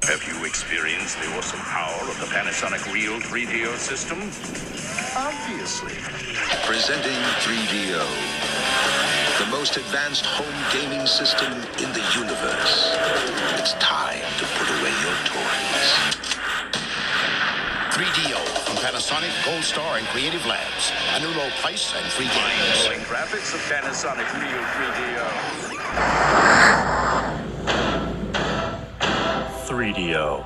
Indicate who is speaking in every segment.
Speaker 1: Have you experienced the awesome power of the Panasonic Real 3DO system? Obviously.
Speaker 2: Presenting 3DO, the most advanced home gaming system in the universe. It's time to put away your toys.
Speaker 3: 3DO from Panasonic, Gold Star, and Creative Labs. A new low price and free games.
Speaker 1: Mind-blowing graphics of Panasonic Real 3DO.
Speaker 4: 3DO.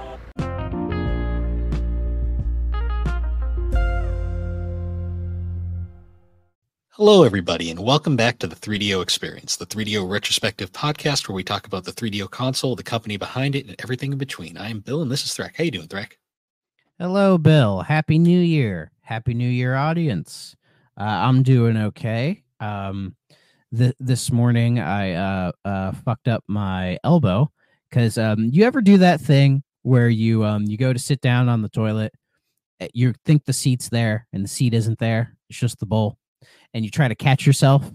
Speaker 5: Hello, everybody, and welcome back to the 3DO Experience, the 3DO retrospective podcast where we talk about the 3DO console, the company behind it, and everything in between. I am Bill, and this is Threk. How you doing, Threk?
Speaker 6: Hello, Bill. Happy New Year. Happy New Year, audience. I'm doing okay. This morning, I fucked up my elbow because you ever do that thing where you go to sit down on the toilet, you think the seat's there, and the seat isn't there. It's just the bowl. And you try to catch yourself.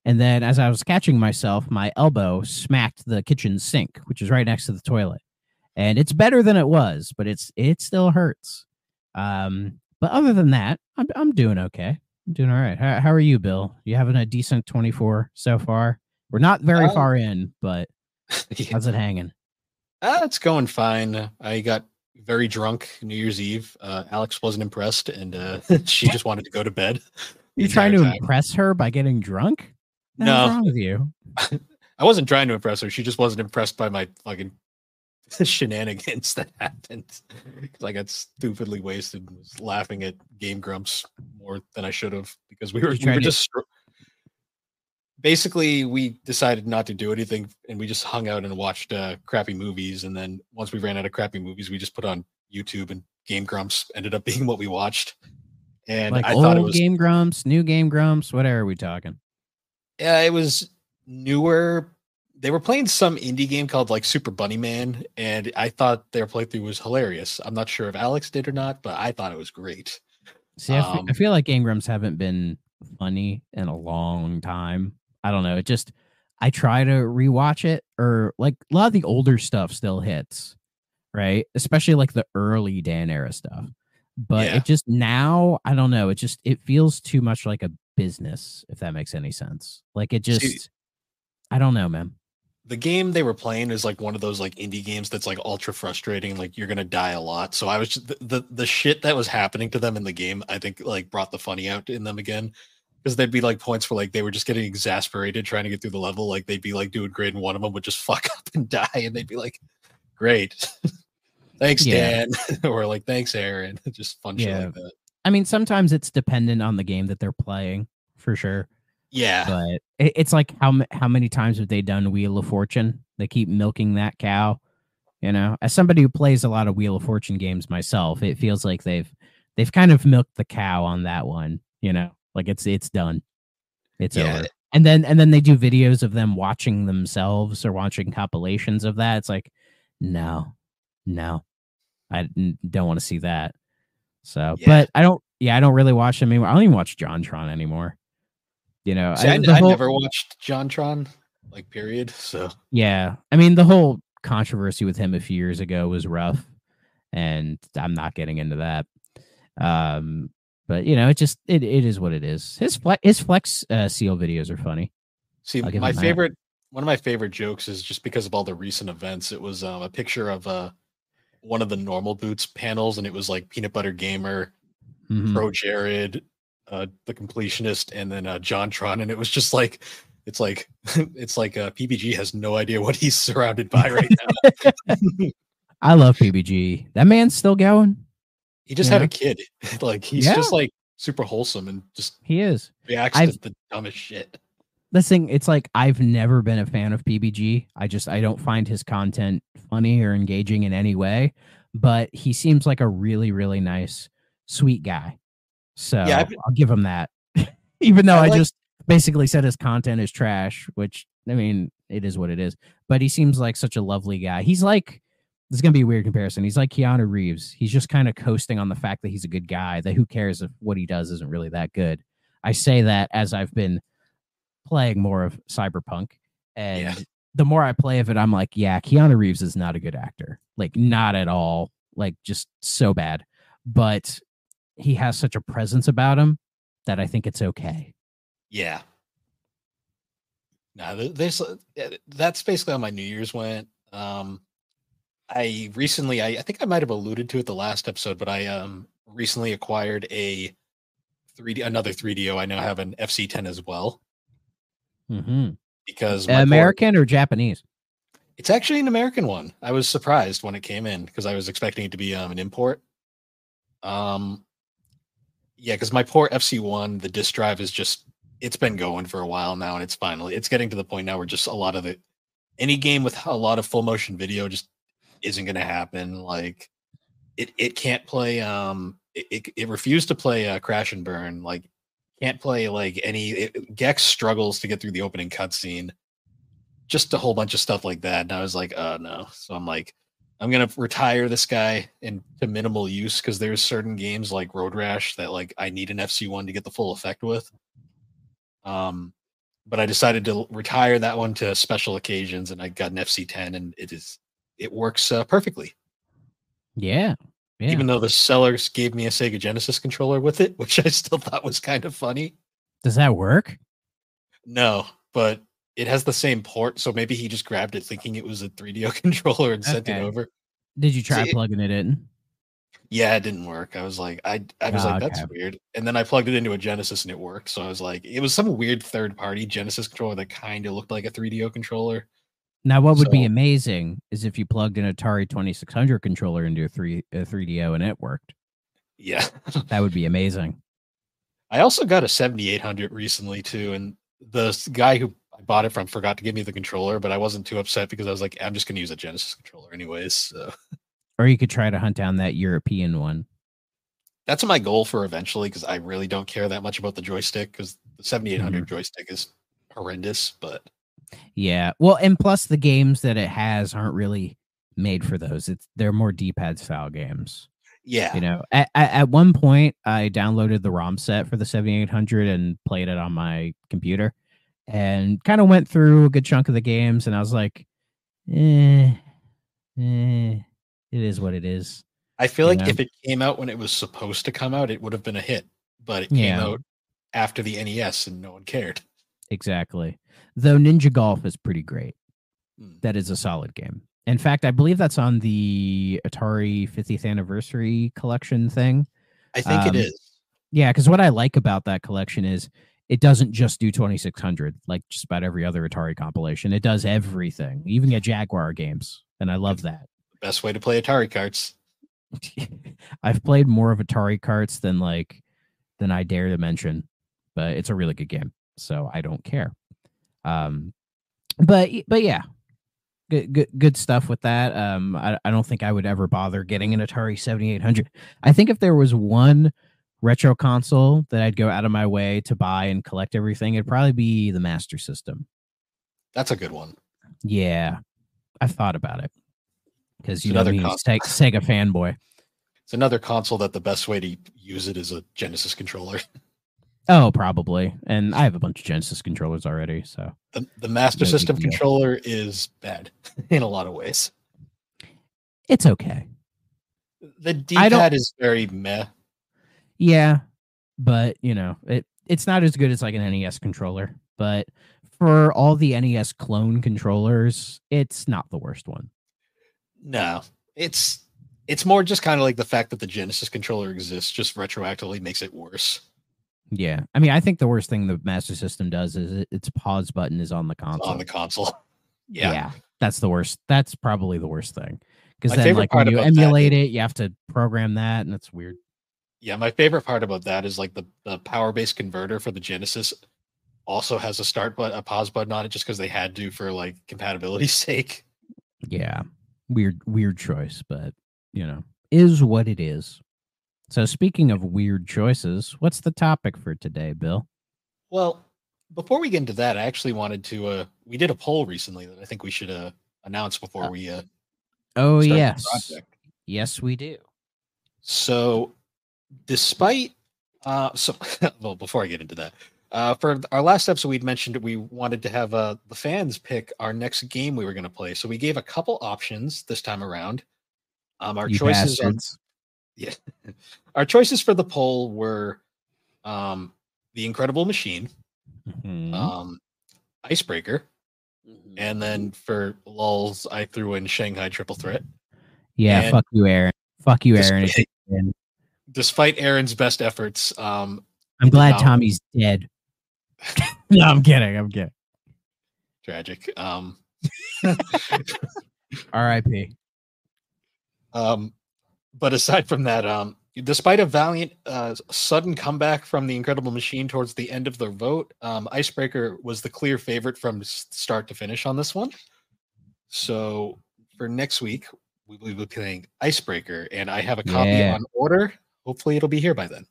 Speaker 6: And then as I was catching myself, my elbow smacked the kitchen sink, which is right next to the toilet. And it's better than it was, but it still hurts. But other than that, I'm doing okay. I'm doing all right. How are you, Bill? You having a decent 24 so far? We're not very far in, but how's it hanging?
Speaker 5: It's going fine. I got very drunk New Year's Eve. Alex wasn't impressed, and she just wanted to go to bed.
Speaker 6: You trying to impress her by getting drunk? What's wrong with you?
Speaker 5: I wasn't trying to impress her. She just wasn't impressed by my fucking shenanigans that happened. Because I got stupidly wasted and was laughing at Game Grumps more than I should have because we were just basically we decided not to do anything and we just hung out and watched crappy movies. And then once we ran out of crappy movies, we just put on YouTube, and Game Grumps ended up being what we watched. And
Speaker 6: like
Speaker 5: I
Speaker 6: old
Speaker 5: thought it was
Speaker 6: Game Grumps, new Game Grumps. What are we talking?
Speaker 5: Yeah, it was newer. They were playing some indie game called like Super Bunny Man, and I thought their playthrough was hilarious. I'm not sure if Alex did or not, but I thought it was great.
Speaker 6: See, I feel like Game Grumps haven't been funny in a long time. I don't know. I try to rewatch it, or like a lot of the older stuff still hits, right? Especially like the early Dan era stuff. But
Speaker 5: Yeah.
Speaker 6: it just now, I don't know. It feels too much like a business, if that makes any sense. Like I don't know, man.
Speaker 5: The game they were playing is like one of those like indie games that's like ultra frustrating. Like you're gonna die a lot. So I was just, the shit that was happening to them in the game, I think like brought the funny out in them again. Because there'd be like points where like they were just getting exasperated trying to get through the level. Like they'd be like doing great, and one of them would just fuck up and die, and they'd be like, "Great, thanks, Dan," or like, "Thanks, Aaron." Just fun shit like that.
Speaker 6: I mean, sometimes it's dependent on the game that they're playing, for sure.
Speaker 5: Yeah,
Speaker 6: But it's like how many times have they done Wheel of Fortune? They keep milking that cow. You know, as somebody who plays a lot of Wheel of Fortune games myself, it feels like they've kind of milked the cow on that one. You know, like it's done. It's over. And then they do videos of them watching themselves or watching compilations of that. It's like, no, I don't want to see that. So, but I don't really watch them anymore. I don't even watch JonTron anymore. You know,
Speaker 5: I never watched JonTron, like, period. So
Speaker 6: yeah, I mean, the whole controversy with him a few years ago was rough, and I'm not getting into that. But you know, it is what it is. His Flex Seal videos are funny.
Speaker 5: See, one of my favorite jokes is just because of all the recent events. It was a picture of one of the Normal Boots panels, and it was like Peanut Butter Gamer, Pro Jared, the Completionist, and then JonTron, and it was just like it's like PBG has no idea what he's surrounded by right now.
Speaker 6: I love PBG. That man's still going.
Speaker 5: He just had a kid. Like he's just like super wholesome and just
Speaker 6: he is
Speaker 5: reacts to the dumbest shit.
Speaker 6: This thing, it's like I've never been a fan of PBG. I don't find his content funny or engaging in any way, but he seems like a really, really nice, sweet guy. So I'll give him that. Even though I just basically said his content is trash, which, I mean, it is what it is. But he seems like such a lovely guy. He's like, this is going to be a weird comparison. He's like Keanu Reeves. He's just kind of coasting on the fact that he's a good guy, that who cares if what he does isn't really that good. I say that as I've been playing more of Cyberpunk, and the more I play of it, I'm like, yeah, Keanu Reeves is not a good actor. Like, not at all. Like, just so bad. But he has such a presence about him that I think it's okay.
Speaker 5: Yeah. No, that's basically how my New Year's went. I recently, I think I might have alluded to it the last episode, but I recently acquired another 3DO. I now have an FC10 as well.
Speaker 6: Mm-hmm.
Speaker 5: Because
Speaker 6: American or Japanese?
Speaker 5: It's actually an American one. I was surprised when it came in because I was expecting it to be an import. Yeah, because my port FC1, the disk drive is just, it's been going for a while now, and it's getting to the point now where just a lot of any game with a lot of full motion video just isn't going to happen. Like it can't play, it refused to play Crash and Burn. Like can't play like Gex struggles to get through the opening cutscene. Just a whole bunch of stuff like that. And I was like, oh no. So I'm like, I'm gonna retire this guy into minimal use because there's certain games like Road Rash that like I need an FC1 to get the full effect with. But I decided to retire that one to special occasions, and I got an FC10, and it works perfectly.
Speaker 6: Yeah.
Speaker 5: Even though the sellers gave me a Sega Genesis controller with it, which I still thought was kind of funny.
Speaker 6: Does that work?
Speaker 5: No, but it has the same port, so maybe he just grabbed it thinking it was a 3DO controller and sent it over.
Speaker 6: Did you try plugging it in?
Speaker 5: Yeah, it didn't work. I was like, that's weird. And then I plugged it into a Genesis and it worked. So I was like, it was some weird third-party Genesis controller that kind of looked like a 3DO controller.
Speaker 6: Now, what would be amazing is if you plugged an Atari 2600 controller into a 3DO and it worked.
Speaker 5: Yeah.
Speaker 6: That would be amazing.
Speaker 5: I also got a 7800 recently too, and the guy who I bought it from forgot to give me the controller, but I wasn't too upset because I was like, I'm just going to use a Genesis controller anyways. So.
Speaker 6: Or you could try to hunt down that European one.
Speaker 5: That's my goal for eventually, because I really don't care that much about the joystick, because the 7800 joystick is horrendous, but...
Speaker 6: Yeah, well, and plus the games that it has aren't really made for those. They're more D-pad style games.
Speaker 5: Yeah.
Speaker 6: You know, at one point, I downloaded the ROM set for the 7800 and played it on my computer, and kind of went through a good chunk of the games, and I was like, it is what it is.
Speaker 5: I feel like if it came out when it was supposed to come out, it would have been a hit, but it came out after the NES and no one cared.
Speaker 6: Exactly. Though Ninja Golf is pretty great. That is a solid game. In fact, I believe that's on the Atari 50th anniversary collection thing.
Speaker 5: I think it is.
Speaker 6: Yeah, because what I like about that collection is it doesn't just do 2600 like just about every other Atari compilation. It does everything. You even get Jaguar games, and I love that.
Speaker 5: Best way to play Atari carts.
Speaker 6: I've played more of Atari carts than I dare to mention, but it's a really good game, so I don't care. But yeah, good stuff with that. I don't think I would ever bother getting an Atari 7800. I think if there was one retro console that I'd go out of my way to buy and collect everything, it'd probably be the Master System.
Speaker 5: That's a good one.
Speaker 6: Yeah, I've thought about it. Because you
Speaker 5: know
Speaker 6: me, Sega fanboy.
Speaker 5: It's another console that the best way to use it is a Genesis controller.
Speaker 6: Oh, probably. And I have a bunch of Genesis controllers already. So
Speaker 5: the Master System controller is bad in a lot of ways.
Speaker 6: It's okay.
Speaker 5: The D-pad is very meh.
Speaker 6: Yeah, but it's not as good as like an NES controller. But for all the NES clone controllers, it's not the worst one.
Speaker 5: No, it's more just kind of like the fact that the Genesis controller exists just retroactively makes it worse.
Speaker 6: Yeah, I mean, I think the worst thing the Master System does is its pause button is on the console.
Speaker 5: On the console. Yeah,
Speaker 6: that's the worst. That's probably the worst thing. Because then, like, when you emulate it, you have to program that, and it's weird.
Speaker 5: Yeah, my favorite part about that is like the power-based converter for the Genesis also has a pause button on it just because they had to for like compatibility's sake.
Speaker 6: Yeah. Weird choice, but is what it is. So speaking of weird choices, what's the topic for today, Bill?
Speaker 5: Well, before we get into that, I actually wanted to we did a poll recently that I think we should announce before we
Speaker 6: start the project. Yes, we do.
Speaker 5: So despite well, before I get into that, For our last episode, we'd mentioned we wanted to have the fans pick our next game we were going to play. So we gave a couple options this time around. Our
Speaker 6: You
Speaker 5: choices
Speaker 6: bastards.
Speaker 5: yeah, our choices for the poll were The Incredible Machine,
Speaker 6: Mhm.
Speaker 5: Icebreaker, and then for lulz, I threw in Shanghai Triple Threat.
Speaker 6: Yeah,
Speaker 5: and
Speaker 6: fuck you, Aaron. Fuck you, Aaron.
Speaker 5: Despite,
Speaker 6: It didn't win.
Speaker 5: despite Aaron's best efforts,
Speaker 6: I'm
Speaker 5: it did
Speaker 6: glad
Speaker 5: not
Speaker 6: Tommy's dead. No, I'm kidding. I'm kidding.
Speaker 5: tragic.
Speaker 6: R.I.P.
Speaker 5: But aside from that, despite a valiant sudden comeback from the Incredible Machine towards the end of the vote, Icebreaker was the clear favorite from start to finish on this one. So for next week, we will be playing Icebreaker, and I have a copy
Speaker 6: Yeah.
Speaker 5: on order. Hopefully, it'll be here by then.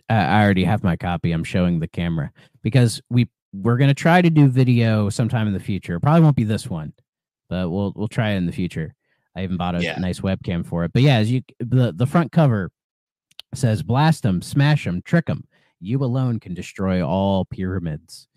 Speaker 6: I already have my copy. I'm showing the camera because we're gonna try to do video sometime in the future. Probably won't be this one, but we'll try it in the future. I even bought a
Speaker 5: Yeah.
Speaker 6: nice webcam for it. But yeah, as the front cover says, "Blast them, smash them, trick them. You alone can destroy all pyramids."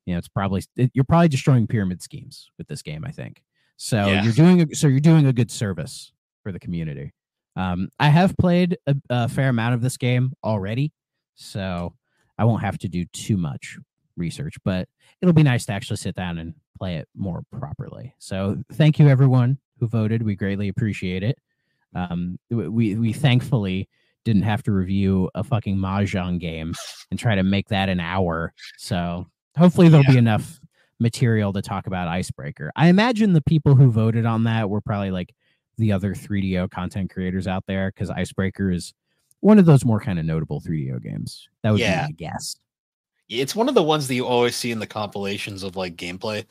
Speaker 6: You know, you're probably destroying pyramid schemes with this game. I think so.
Speaker 5: Yeah.
Speaker 6: You're doing a good service for the community. I have played a fair amount of this game already, so I won't have to do too much research, but it'll be nice to actually sit down and play it more properly. So thank you everyone who voted. We greatly appreciate it. We thankfully didn't have to review a fucking Mahjong game and try to make that an hour. So hopefully there'll be enough material to talk about Icebreaker. I imagine the people who voted on that were probably like the other 3DO content creators out there, because Icebreaker is one of those more kind of notable 3DO games. That would be my guess.
Speaker 5: It's one of the ones that you always see in the compilations of like gameplay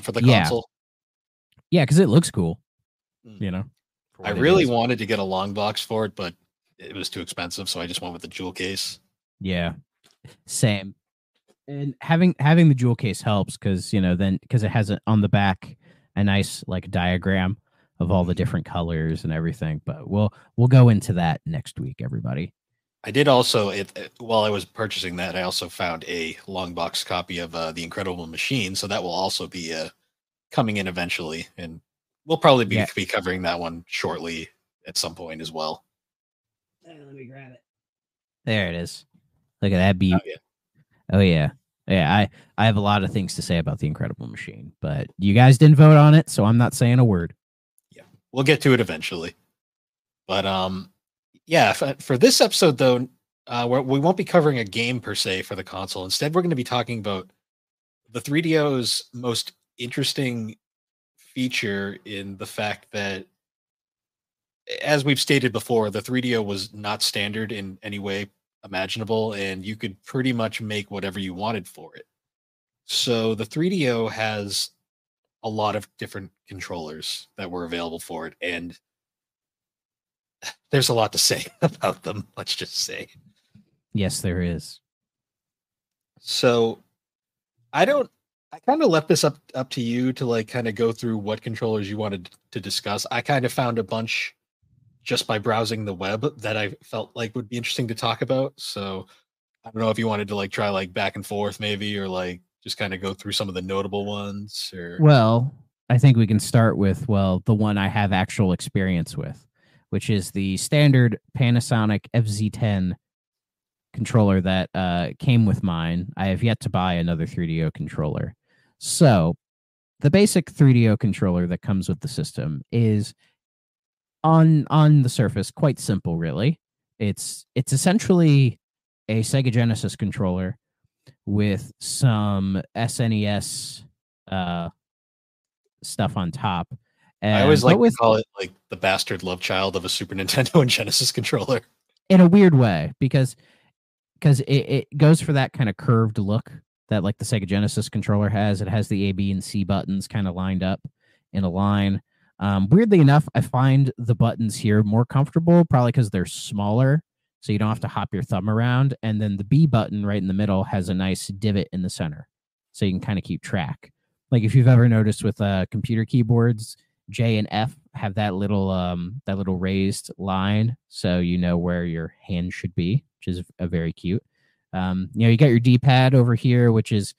Speaker 5: for the
Speaker 6: Yeah.
Speaker 5: console.
Speaker 6: Yeah, because it looks cool.
Speaker 5: Mm.
Speaker 6: You know,
Speaker 5: I really wanted to get a long box for it, but it was too expensive, so I just went with the jewel case.
Speaker 6: Yeah, same. And having the jewel case helps because because it has on the back a nice like diagram of all the different colors and everything. But we'll go into that next week, everybody.
Speaker 5: I did also, while I was purchasing that, I also found a long box copy of The Incredible Machine, so that will also be coming in eventually, and we'll probably be covering that one shortly at some point as well.
Speaker 6: Let me grab it. There it is. Look at that beat. Oh yeah. I have a lot of things to say about The Incredible Machine, but you guys didn't vote on it, so I'm not saying a word.
Speaker 5: Yeah, we'll get to it eventually. But yeah, for this episode though, we won't be covering a game per se for the console. Instead, we're going to be talking about the 3DO's most interesting feature in the fact that, as we've stated before, the 3DO was not standard in any way imaginable, and you could pretty much make whatever you wanted for it. So the 3DO has a lot of different controllers that were available for it, and there's a lot to say about them, let's just say.
Speaker 6: Yes, there is.
Speaker 5: So I kind of left this up to you to like kind of go through what controllers you wanted to discuss. I kind of found a bunch just by browsing the web that I felt like would be interesting to talk about. So I don't know if you wanted to like try like back and forth maybe, or like just kind of go through some of the notable ones. Or
Speaker 6: well, I think we can start with the one I have actual experience with, which is the standard Panasonic FZ10 controller that came with mine. I have yet to buy another 3DO controller. So the basic 3DO controller that comes with the system is on the surface quite simple, really. It's essentially a Sega Genesis controller with some SNES stuff on top. And
Speaker 5: I always like to call it like the bastard love child of a Super Nintendo and Genesis controller.
Speaker 6: In a weird way, because it goes for that kind of curved look that like the Sega Genesis controller has. It has the A, B, and C buttons kind of lined up in a line. Weirdly enough, I find the buttons here more comfortable, probably because they're smaller, so you don't have to hop your thumb around. And then the B button right in the middle has a nice divot in the center, so you can kind of keep track. Like if you've ever noticed with computer keyboards, J and F have that little raised line, so you know where your hand should be, which is very cute. You got your D-pad over here, which is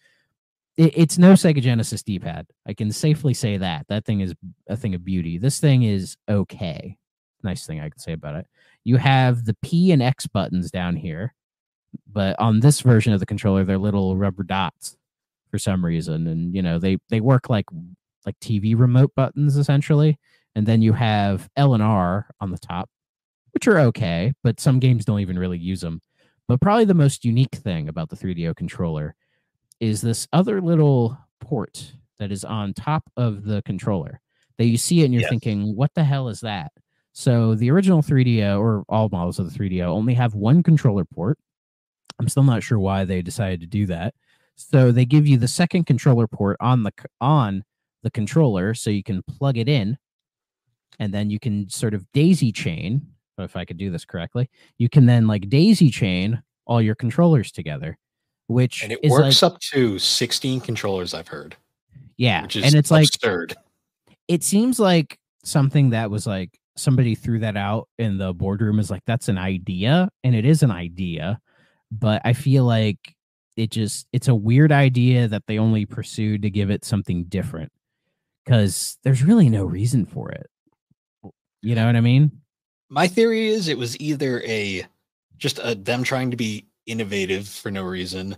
Speaker 6: it's no Sega Genesis D-pad. I can safely say that. That thing is a thing of beauty. This thing is okay. Nice thing I can say about it. You have the P and X buttons down here, but on this version of the controller, they're little rubber dots for some reason, and they work like TV remote buttons essentially. And then you have L and R on the top, which are okay, but some games don't even really use them. But probably the most unique thing about the 3DO controller is this other little port that is on top of the controller that you see it and you're thinking, what the hell is that? So the original 3DO, or all models of the 3DO, only have one controller port. I'm still not sure why they decided to do that. So they give you the second controller port on the controller so you can plug it in, and then you can sort of daisy chain, if I could do this correctly, you can then like daisy chain all your controllers together, which
Speaker 5: and it
Speaker 6: is
Speaker 5: works
Speaker 6: like,
Speaker 5: up to 16 controllers, I've heard.
Speaker 6: Yeah,
Speaker 5: which is
Speaker 6: and it's
Speaker 5: absurd.
Speaker 6: It seems like something that was like somebody threw that out in the boardroom is like, that's an idea, and it is an idea, but I feel like it's a weird idea that they only pursued to give it something different, because there's really no reason for it. You know what I mean?
Speaker 5: My theory is it was either them trying to be innovative for no reason,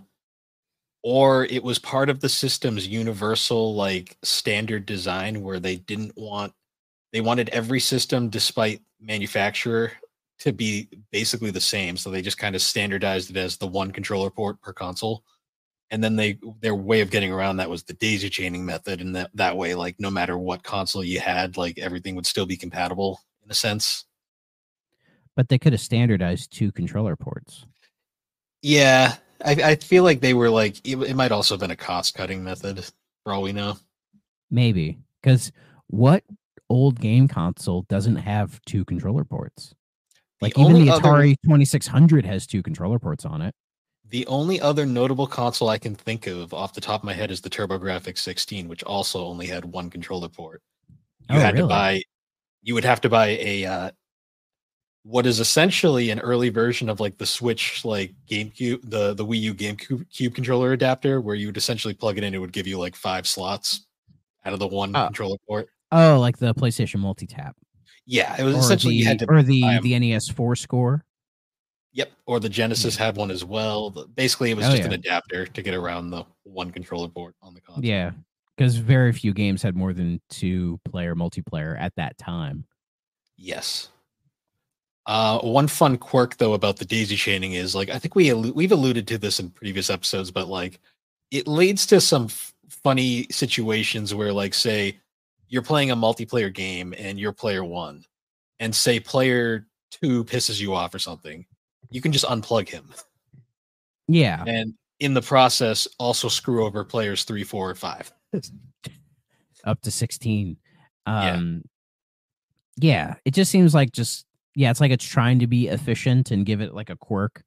Speaker 5: or it was part of the system's universal like standard design where they wanted every system, despite manufacturer, to be basically the same. So they just kind of standardized it as the one controller port per console. And then their way of getting around that was the daisy chaining method. And that way, like no matter what console you had, like everything would still be compatible in a sense.
Speaker 6: But they could have standardized 2 controller ports.
Speaker 5: Yeah. I feel like they were like, it might also have been a cost cutting method for all we know.
Speaker 6: Maybe. Because what old game console doesn't have 2 controller ports? Like even the Atari 2600 has 2 controller ports on it.
Speaker 5: The only other notable console I can think of off the top of my head is the TurboGrafx 16, which also only had 1 controller port. You would have to buy a what is essentially an early version of like the Switch, like GameCube, the Wii U GameCube controller adapter, where you would essentially plug it in. It would give you like 5 slots out of the 1 controller port.
Speaker 6: Oh, like the PlayStation multi-tap.
Speaker 5: Yeah, it was essentially you had to
Speaker 6: the NES 4 score.
Speaker 5: Yep, or the Genesis had one as well. Basically, it was just an adapter to get around the 1 controller port on the console.
Speaker 6: Yeah, because very few games had more than 2-player multiplayer at that time.
Speaker 5: Yes. One fun quirk though about the daisy chaining is like I think we've alluded to this in previous episodes, but like it leads to some funny situations where like say you're playing a multiplayer game and you're player 1, and say player 2 pisses you off or something, you can just unplug him.
Speaker 6: Yeah,
Speaker 5: and in the process also screw over players 3, 4, or 5
Speaker 6: up to 16. Yeah, it just seems like it's like it's trying to be efficient and give it like a quirk,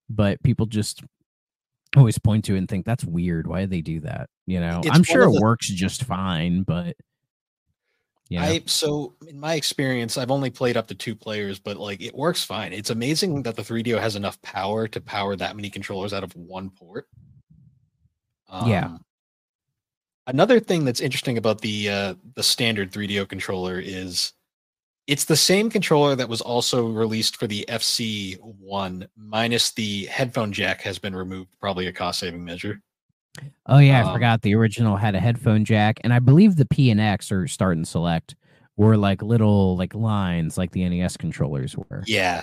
Speaker 6: but people just always point to it and think that's weird. Why did they do that? I'm sure it works just fine, but
Speaker 5: so in my experience, I've only played up to 2 players, but like it works fine. It's amazing that the 3DO has enough power to power that many controllers out of 1 port. Another thing that's interesting about the standard 3DO controller is it's the same controller that was also released for the FC1, minus the headphone jack has been removed, probably a cost-saving measure.
Speaker 6: Oh yeah, I forgot the original had a headphone jack, and I believe the P and X or Start and Select were like little like lines like the NES controllers were.
Speaker 5: Yeah.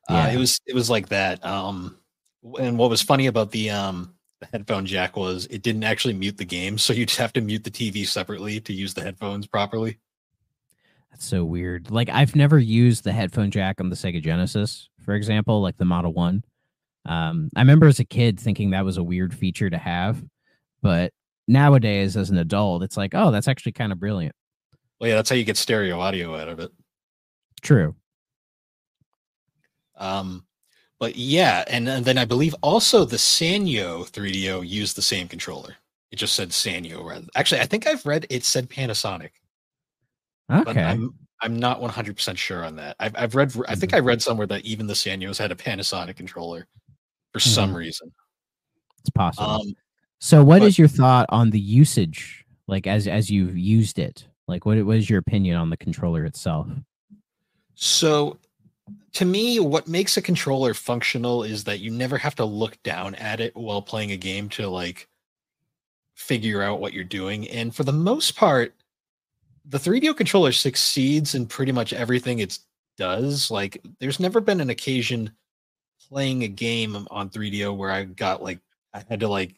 Speaker 5: It was like that. And what was funny about the headphone jack was it didn't actually mute the game, so you'd have to mute the TV separately to use the headphones properly.
Speaker 6: That's so weird. Like I've never used the headphone jack on the Sega Genesis, for example, like the Model 1. I remember as a kid thinking that was a weird feature to have, but nowadays as an adult, it's like, oh, that's actually kind of brilliant.
Speaker 5: Well, yeah, that's how you get stereo audio out of it.
Speaker 6: True.
Speaker 5: But yeah, and then I believe also the Sanyo 3DO used the same controller. It just said Sanyo rather. Actually, I think I've read it said Panasonic.
Speaker 6: Okay.
Speaker 5: But I'm not 100% sure on that. I've read I think I read somewhere that even the Sanyos had a Panasonic controller. for some reason.
Speaker 6: It's possible. So what is your thought on the usage, like as you've used it? Like what is your opinion on the controller itself?
Speaker 5: So to me, what makes a controller functional is that you never have to look down at it while playing a game to like figure out what you're doing. And for the most part, the 3DO controller succeeds in pretty much everything it does. Like there's never been an occasion playing a game on 3DO where I had to like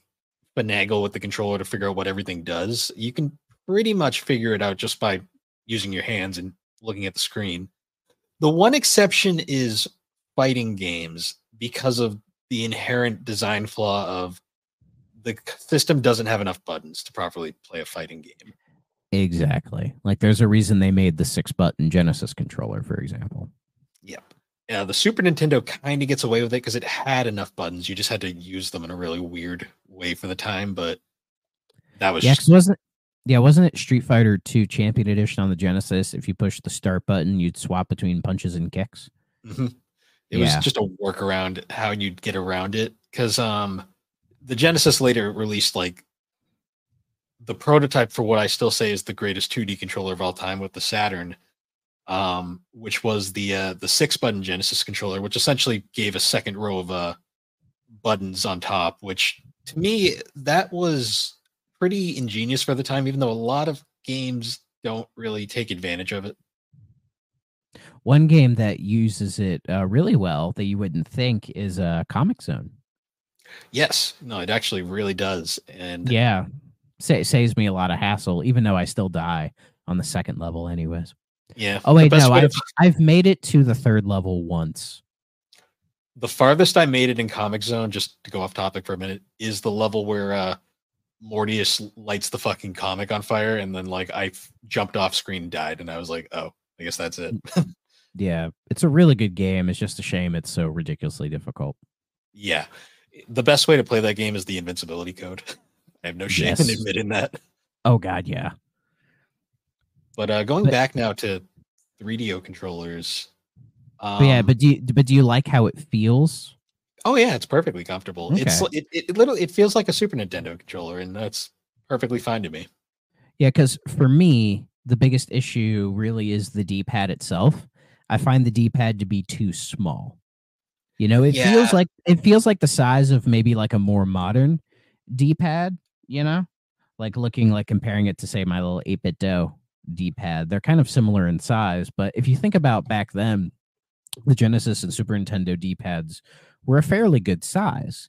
Speaker 5: finagle with the controller to figure out what everything does. You can pretty much figure it out just by using your hands and looking at the screen. The one exception is fighting games because of the inherent design flaw of the system doesn't have enough buttons to properly play a fighting game.
Speaker 6: Exactly. Like there's a reason they made the 6-button Genesis controller, for example.
Speaker 5: Yep. Yeah, the Super Nintendo kind of gets away with it because it had enough buttons. You just had to use them in a really weird way for the time, but that was
Speaker 6: wasn't it Street Fighter 2 Champion Edition on the Genesis? If you push the start button, you'd swap between punches and kicks.
Speaker 5: Mm-hmm. It was just a workaround how you'd get around it because the Genesis later released like the prototype for what I still say is the greatest 2D controller of all time with the Saturn, which was the 6-button Genesis controller, which essentially gave a second row of buttons on top, which to me that was pretty ingenious for the time, even though a lot of games don't really take advantage of it.
Speaker 6: One game that uses it really well that you wouldn't think is Comic Zone.
Speaker 5: Yes, no, it actually really does, and
Speaker 6: yeah, saves me a lot of hassle, even though I still die on the second level, anyways.
Speaker 5: Yeah.
Speaker 6: Oh wait, no, I've made it to the third level once.
Speaker 5: The farthest I made it in Comic Zone, just to go off topic for a minute, is the level where Mortius lights the fucking comic on fire, and then like I jumped off screen and died, and I was like, oh, I guess that's it.
Speaker 6: Yeah, it's a really good game. It's just a shame it's so ridiculously difficult.
Speaker 5: Yeah, the best way to play that game is the invincibility code. I have no shame in admitting that.
Speaker 6: Oh god, yeah.
Speaker 5: But going back now to 3DO controllers.
Speaker 6: But do you like how it feels?
Speaker 5: Oh yeah, it's perfectly comfortable.
Speaker 6: Okay.
Speaker 5: It feels like a Super Nintendo controller, and that's perfectly fine to me.
Speaker 6: Yeah, because for me, the biggest issue really is the D-pad itself. I find the D-pad to be too small. You know, it feels like the size of maybe like a more modern D-pad. You know, like comparing it to say my little 8-bit Do D-pad. They're kind of similar in size, but if you think about back then, the Genesis and Super Nintendo D-pads were a fairly good size,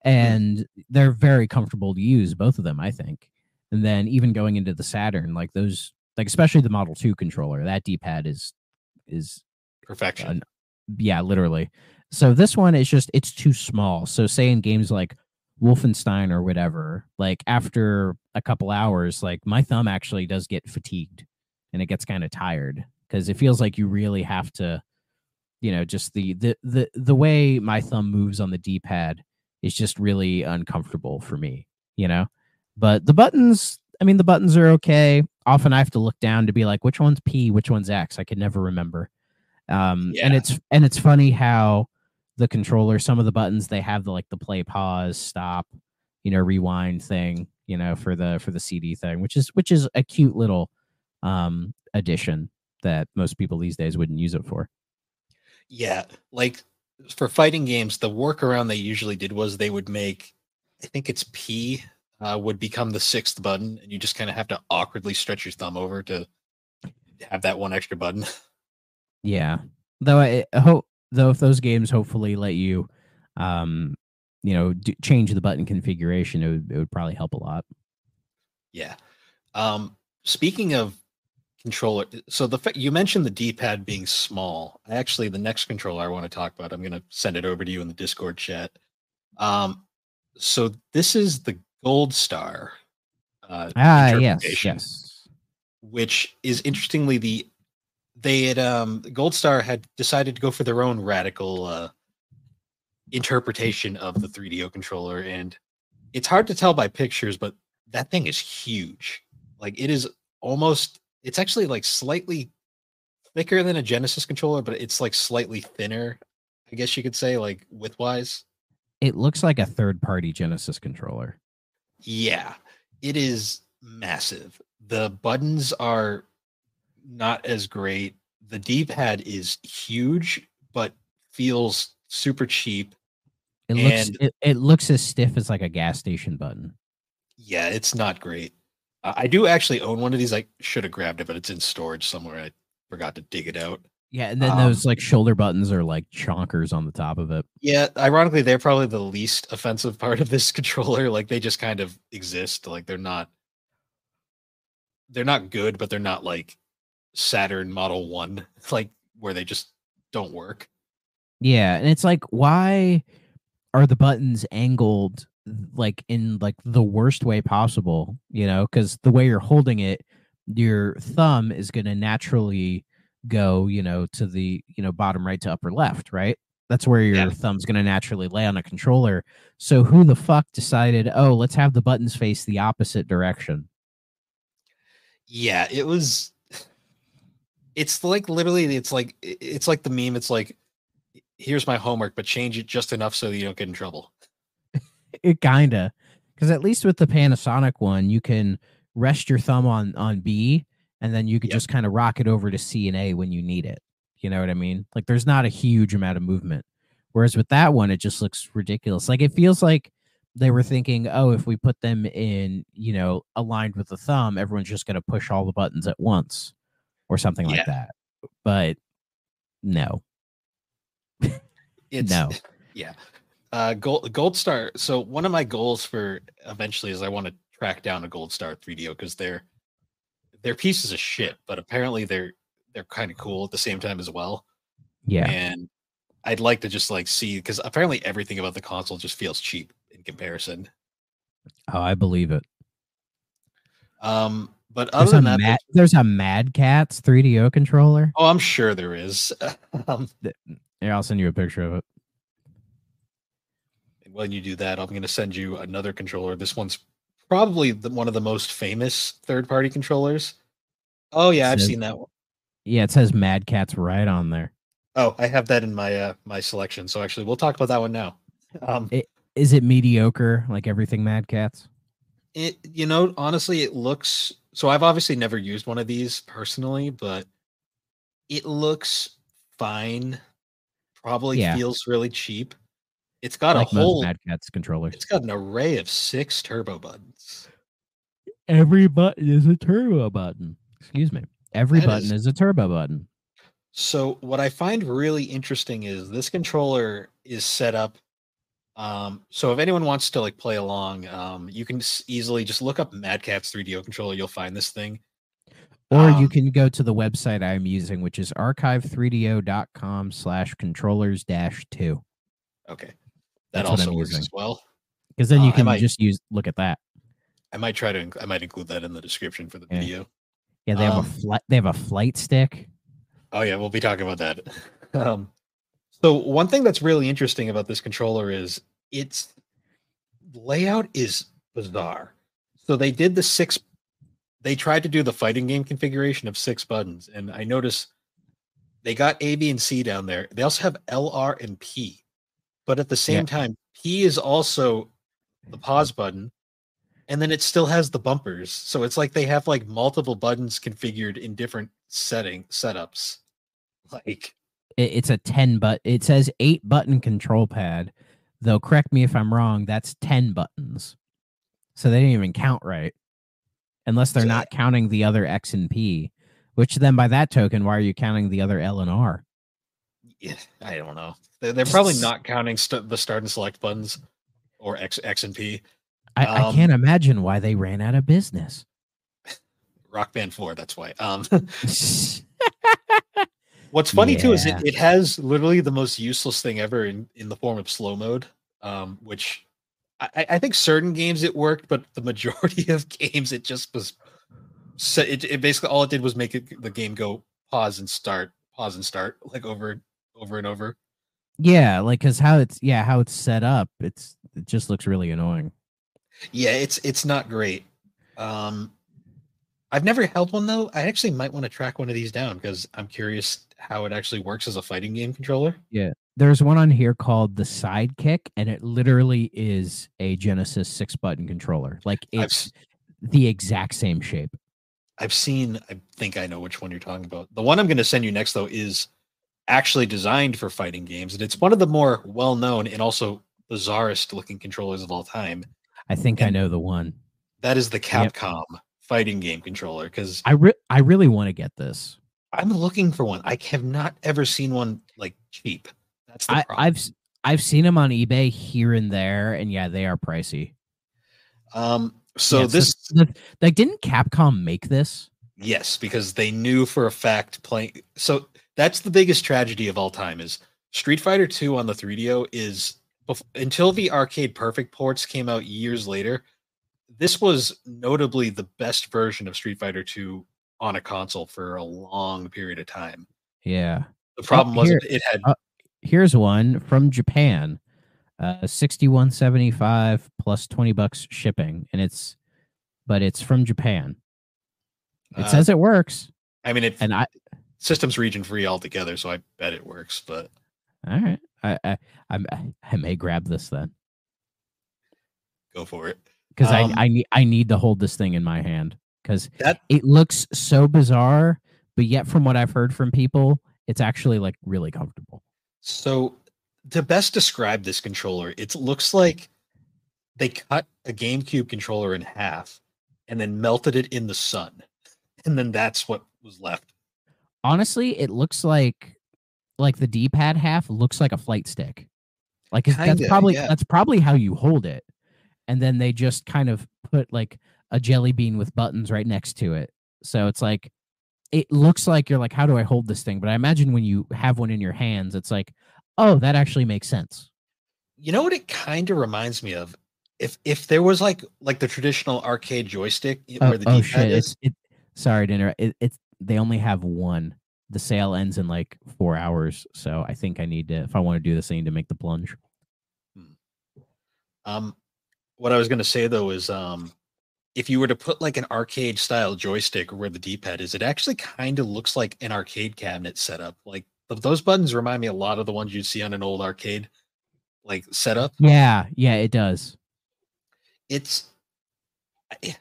Speaker 6: and they're very comfortable to use, both of them, I think. And then even going into the Saturn, like those, like especially the Model 2 controller, that D-pad is
Speaker 5: perfection.
Speaker 6: Yeah, literally. So this one is just, it's too small. So say in games like Wolfenstein or whatever, like after a couple hours, like my thumb actually does get fatigued and it gets kind of tired because it feels like you really have to, you know, just the way my thumb moves on the D-pad is just really uncomfortable for me, you know. But the buttons are okay. Often I have to look down to be like, which one's P, which one's X. I can never remember. And it's funny how the controller, some of the buttons, they have the play, pause, stop, you know, rewind thing, you know, for the CD thing, which is a cute little addition that most people these days wouldn't use it for.
Speaker 5: Yeah, like for fighting games, the workaround they usually did was they would make, I think it's P, would become the 6th button, and you just kind of have to awkwardly stretch your thumb over to have that one extra button.
Speaker 6: Yeah, though if those games hopefully let you, you know, change the button configuration, it would probably help a lot.
Speaker 5: Yeah. Speaking of controller, so you mentioned the D-pad being small. Actually, the next controller I want to talk about, I'm going to send it over to you in the Discord chat. So this is the Gold Star interpretation,
Speaker 6: yes.
Speaker 5: Which is interestingly Gold Star had decided to go for their own radical interpretation of the 3DO controller, and it's hard to tell by pictures, but that thing is huge. Like it's actually like slightly thicker than a Genesis controller, but it's like slightly thinner, I guess you could say, like width-wise.
Speaker 6: It looks like a third-party Genesis controller.
Speaker 5: Yeah, it is massive. The buttons are not as great. The D-pad is huge, but feels super cheap.
Speaker 6: It looks as stiff as like a gas station button.
Speaker 5: Yeah, it's not great. I do actually own one of these. I should have grabbed it, but it's in storage somewhere. I forgot to dig it out.
Speaker 6: Yeah, and then those like shoulder buttons are like chonkers on the top of it.
Speaker 5: Yeah, ironically, they're probably the least offensive part of this controller. Like they just kind of exist. Like they're not good, but they're not like Saturn Model 1, like where they just don't work.
Speaker 6: Yeah, and it's like, why are the buttons angled like in like the worst way possible? You know, because the way you're holding it, your thumb is going to naturally go, you know, to the, you know, bottom right to upper left, right? That's where your thumb's going to naturally lay on a controller. So who the fuck decided, oh, let's have the buttons face the opposite direction?
Speaker 5: Yeah, it's like literally, it's like the meme. It's like, here's my homework, but change it just enough so that you don't get in trouble.
Speaker 6: It kinda, because at least with the Panasonic one, you can rest your thumb on B, and then you could just kind of rock it over to C and A when you need it. You know what I mean? Like there's not a huge amount of movement. Whereas with that one, it just looks ridiculous. Like it feels like they were thinking, oh, if we put them in, you know, aligned with the thumb, everyone's just going to push all the buttons at once or something like that. But no. No.
Speaker 5: Yeah. Gold Star. So one of my goals for eventually is I want to track down a Gold Star 3DO because they're pieces of shit, but apparently they're kind of cool at the same time as well.
Speaker 6: Yeah.
Speaker 5: And I'd like to just like see, because apparently everything about the console just feels cheap in comparison.
Speaker 6: Oh, I believe it.
Speaker 5: But other than that,
Speaker 6: there's a Mad Catz 3DO controller.
Speaker 5: Oh, I'm sure there is.
Speaker 6: Yeah, I'll send you a picture of it.
Speaker 5: And when you do that, I'm going to send you another controller. This one's probably one of the most famous third-party controllers. Oh yeah, I've seen that one.
Speaker 6: Yeah, it says Mad Catz right on there.
Speaker 5: Oh, I have that in my my selection. So actually, we'll talk about that one now.
Speaker 6: Is it mediocre like everything Mad Catz?
Speaker 5: It, you know, honestly, it looks. So I've obviously never used one of these personally, but it looks fine. Probably feels really cheap. It's got a whole
Speaker 6: Mad Catz controller.
Speaker 5: It's got an array of 6 turbo buttons.
Speaker 6: Every button is a turbo button. Excuse me. Every button is a turbo button.
Speaker 5: So what I find really interesting is this controller is set up. So if anyone wants to like play along, you can easily just look up Mad Catz 3DO controller. You'll find this thing.
Speaker 6: Or you can go to the website I'm using, which is archive3do.com/controllers-2.
Speaker 5: Okay. That also works as well.
Speaker 6: Because then you can look at that.
Speaker 5: I might include that in the description for the video.
Speaker 6: Yeah, they have a flight stick.
Speaker 5: Oh yeah, we'll be talking about that. So one thing that's really interesting about this controller is its layout is bizarre. So they did they tried to do the fighting game configuration of 6 buttons, and I noticed they got A, B, and C down there. They also have L, R, and P. But at the same time, P is also the pause button, and then it still has the bumpers. So it's like they have like multiple buttons configured in different setups. Like
Speaker 6: it's a 10 it says 8 button control pad, though correct me if I'm wrong, that's 10 buttons. So they didn't even count right. Unless they're not counting the other X and P, which then by that token, why are you counting the other L and R?
Speaker 5: Yeah, I don't know. They're probably not counting the start and select buttons or X and P.
Speaker 6: I can't imagine why they ran out of business.
Speaker 5: Rock Band 4, that's why. What's funny too is it has literally the most useless thing ever in the form of slow mode, which I think certain games it worked, but the majority of games it just was. It basically all it did was make the game go pause and start like over and over.
Speaker 6: Yeah, like because how it's set up, it just looks really annoying.
Speaker 5: Yeah, it's not great. I've never held one though. I actually might want to track one of these down because I'm curious how it actually works as a fighting game controller.
Speaker 6: Yeah, there's one on here called the Sidekick, and it literally is a Genesis 6-button controller. Like it's the exact same shape.
Speaker 5: I've seen, I think I know which one you're talking about. The one I'm going to send you next, though, is actually designed for fighting games. And it's one of the more well-known and also bizarrest looking controllers of all time.
Speaker 6: I think I know the one.
Speaker 5: That is the Capcom fighting game controller. Because
Speaker 6: I really want to get this.
Speaker 5: I'm looking for one. I have not ever seen one like cheap. That's the problem.
Speaker 6: I've seen them on eBay here and there, and yeah, they are pricey.
Speaker 5: Like,
Speaker 6: didn't Capcom make this?
Speaker 5: Yes, because they knew for a fact playing. So that's the biggest tragedy of all time is Street Fighter 2 on the 3DO is until the Arcade Perfect ports came out years later. This was notably the best version of Street Fighter 2 on a console for a long period of time.
Speaker 6: Yeah.
Speaker 5: The problem was it had.
Speaker 6: Here's one from Japan. 61.75 plus $20 shipping, and it's from Japan. It says it works.
Speaker 5: I mean, system's region free altogether, so I bet it works. But
Speaker 6: all right, I may grab this then.
Speaker 5: Go for it,
Speaker 6: because I need to hold this thing in my hand because it looks so bizarre, but yet from what I've heard from people, it's actually like really comfortable.
Speaker 5: So to best describe this controller, it looks like they cut a GameCube controller in half and then melted it in the sun. And then that's what was left.
Speaker 6: Honestly, it looks like the D-pad half looks like a flight stick. Like that's probably how you hold it. And then they just kind of put like a jelly bean with buttons right next to it. So it's like it looks like you're like, how do I hold this thing? But I imagine when you have one in your hands, it's like, oh, that actually makes sense.
Speaker 5: You know what it kind of reminds me of? If there was like the traditional arcade joystick where the D-pad is.
Speaker 6: Sorry to interrupt. They only have one. The sale ends in like 4 hours, so I think I need to. If I want to do this, I need to make the plunge.
Speaker 5: What I was going to say though is, if you were to put like an arcade style joystick where the D-pad is, it actually kind of looks like an arcade cabinet setup. Like those buttons remind me a lot of the ones you'd see on an old arcade like setup.
Speaker 6: Yeah, it does.
Speaker 5: It's,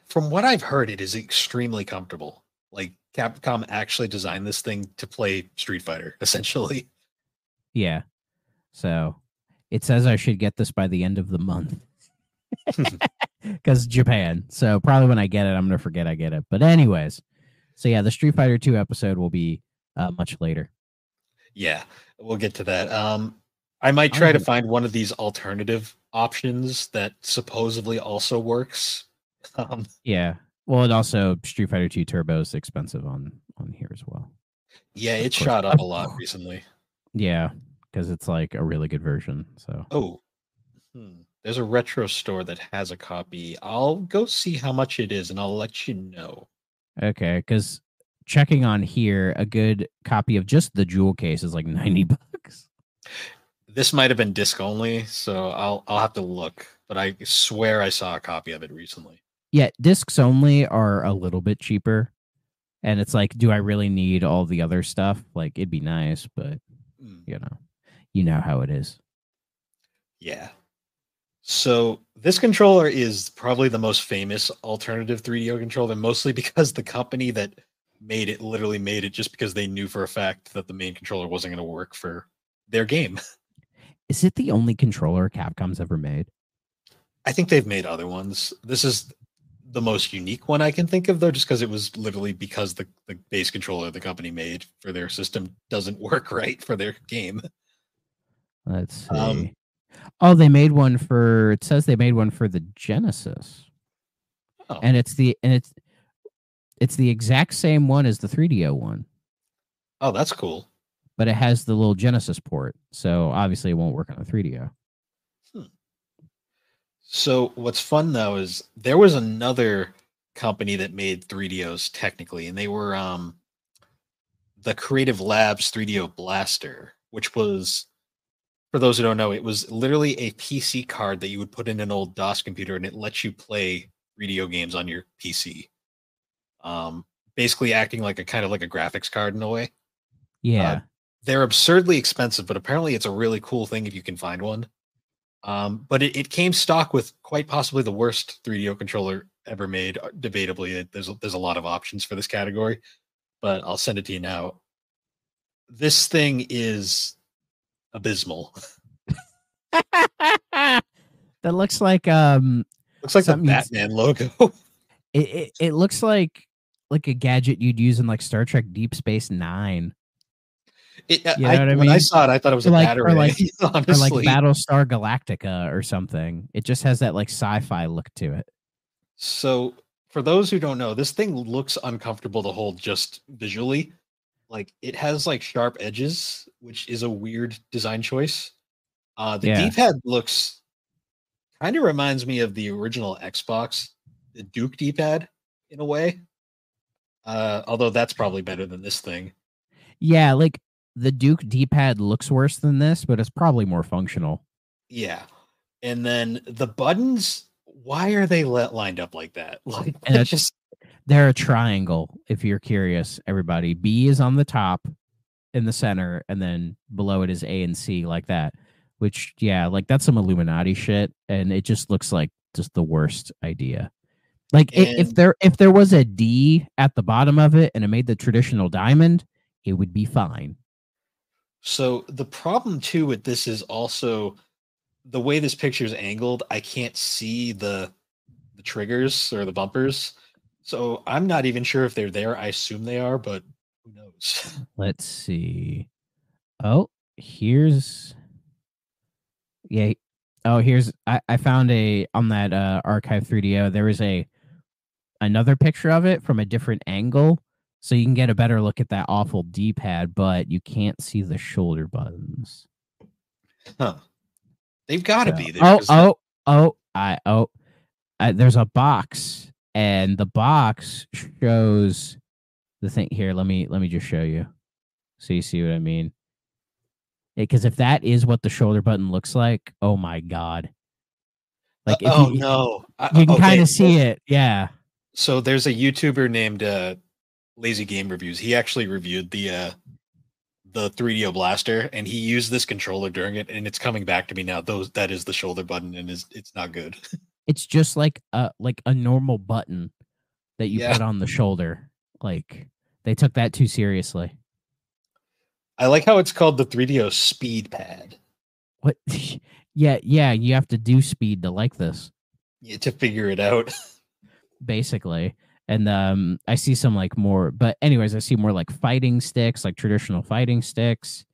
Speaker 5: from what I've heard, it is extremely comfortable. Like Capcom actually designed this thing to play Street Fighter, essentially.
Speaker 6: Yeah. So it says I should get this by the end of the month. Because Japan. So probably when I get it, I'm going to forget I get it. But anyways, so yeah, the Street Fighter 2 episode will be much later. Yeah,
Speaker 5: we'll get to that. I might try to find one of these alternative options that supposedly also works.
Speaker 6: Yeah. Well, and also Street Fighter 2 Turbo is expensive on here as well.
Speaker 5: Yeah, it shot up a lot recently.
Speaker 6: Yeah, because it's like a really good version. So
Speaker 5: there's a retro store that has a copy. I'll go see how much it is, and I'll let you know.
Speaker 6: Okay, because checking on here, a good copy of just the jewel case is like $90.
Speaker 5: This might have been disc only, so I'll have to look. But I swear I saw a copy of it recently.
Speaker 6: Yeah, discs only are a little bit cheaper. And it's like, do I really need all the other stuff? Like, it'd be nice, but, you know how it is.
Speaker 5: Yeah. So this controller is probably the most famous alternative 3DO controller, mostly because the company that made it literally made it just because they knew for a fact that the main controller wasn't going to work for their game.
Speaker 6: Is it the only controller Capcom's ever made?
Speaker 5: I think they've made other ones. This is the most unique one I can think of, though, just because it was literally because the base controller the company made for their system doesn't work right for their game.
Speaker 6: Let's see. They made one for. It says they made one for the Genesis, and it's the exact same one as the 3DO one.
Speaker 5: Oh, that's cool.
Speaker 6: But it has the little Genesis port, so obviously it won't work on the 3DO.
Speaker 5: So what's fun though is there was another company that made 3DOs technically, and they were the Creative Labs 3DO Blaster, which was, for those who don't know, it was literally a PC card that you would put in an old DOS computer, and it lets you play 3DO games on your PC. Basically acting like a kind of like a graphics card in a way.
Speaker 6: Yeah.
Speaker 5: They're absurdly expensive, but apparently it's a really cool thing if you can find one. But it came stock with quite possibly the worst 3DO controller ever made. Debatably, there's a lot of options for this category, but I'll send it to you now. This thing is abysmal.
Speaker 6: That looks like
Speaker 5: Looks like the
Speaker 6: something you'd-
Speaker 5: Batman logo.
Speaker 6: it looks like a gadget you'd use in like Star Trek Deep Space Nine. You know what I
Speaker 5: When I
Speaker 6: mean?
Speaker 5: saw it, I thought it was
Speaker 6: Or
Speaker 5: a
Speaker 6: like-
Speaker 5: battery.
Speaker 6: or like-
Speaker 5: honestly.
Speaker 6: Or like Battlestar Galactica or something. It just has that like sci-fi look to it.
Speaker 5: So, for those who don't know, this thing looks uncomfortable to hold just visually. Like it has like sharp edges, which is a weird design choice. The
Speaker 6: Yeah.
Speaker 5: D-pad looks kind of reminds me of the original Xbox, the Duke D-pad in a way. Although that's probably better than this thing.
Speaker 6: Yeah, like the Duke D-pad looks worse than this, but it's probably more functional.
Speaker 5: Yeah. And then the buttons, why are they lined up like that? Like
Speaker 6: And
Speaker 5: it's just
Speaker 6: They're a triangle, if you're curious, everybody. B is on the top in the center, and then below it is A and C like that. Which, yeah, like that's some Illuminati shit, and it just looks like just the worst idea. Like if there was a D at the bottom of it and it made the traditional diamond, it would be fine.
Speaker 5: So the problem too with this is also the way this picture is angled. I can't see the triggers or the bumpers, so I'm not even sure if they're there. I assume they are, but who knows?
Speaker 6: Let's see. Oh, here's yeah. Oh, here's I found on that Archive 3DO. There is another picture of it from a different angle, so you can get a better look at that awful D-pad, but you can't see the shoulder buttons.
Speaker 5: Huh? They've got to
Speaker 6: So-
Speaker 5: be there. 'cause
Speaker 6: there's a box, and the box shows the thing here. Let me just show you, so you see what I mean. Because if that is what the shoulder button looks like, oh my god! Like, if
Speaker 5: oh
Speaker 6: you,
Speaker 5: no,
Speaker 6: you can
Speaker 5: okay,
Speaker 6: kind of see it. Yeah,
Speaker 5: So there's a YouTuber named Lazy Game Reviews. He actually reviewed the 3DO Blaster, and he used this controller during it, and it's coming back to me now. That is the shoulder button, and it's not good.
Speaker 6: it's just like a normal button that you
Speaker 5: Yeah.
Speaker 6: put on the shoulder. Like they took that too seriously.
Speaker 5: I like how it's called the 3DO Speed Pad.
Speaker 6: What? Yeah, you have to do speed to like this,
Speaker 5: To figure it out.
Speaker 6: basically. And I see some like more, but anyways, I see more like fighting sticks, like traditional fighting sticks.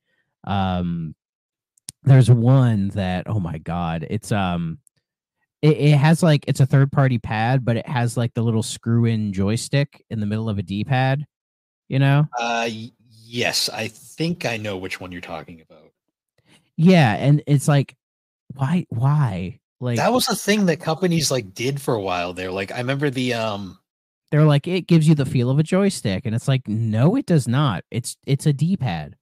Speaker 6: There's one that, oh my god, it's it has like, it's a third party pad, but it has like the little screw in joystick in the middle of a D-pad, you know?
Speaker 5: Yes, I think I know which one you're talking about.
Speaker 6: Yeah, and it's like, why? Like
Speaker 5: That was a thing that companies like did for a while there. Like I remember the
Speaker 6: they're like, it gives you the feel of a joystick, and it's like, no, it does not. It's a D-pad.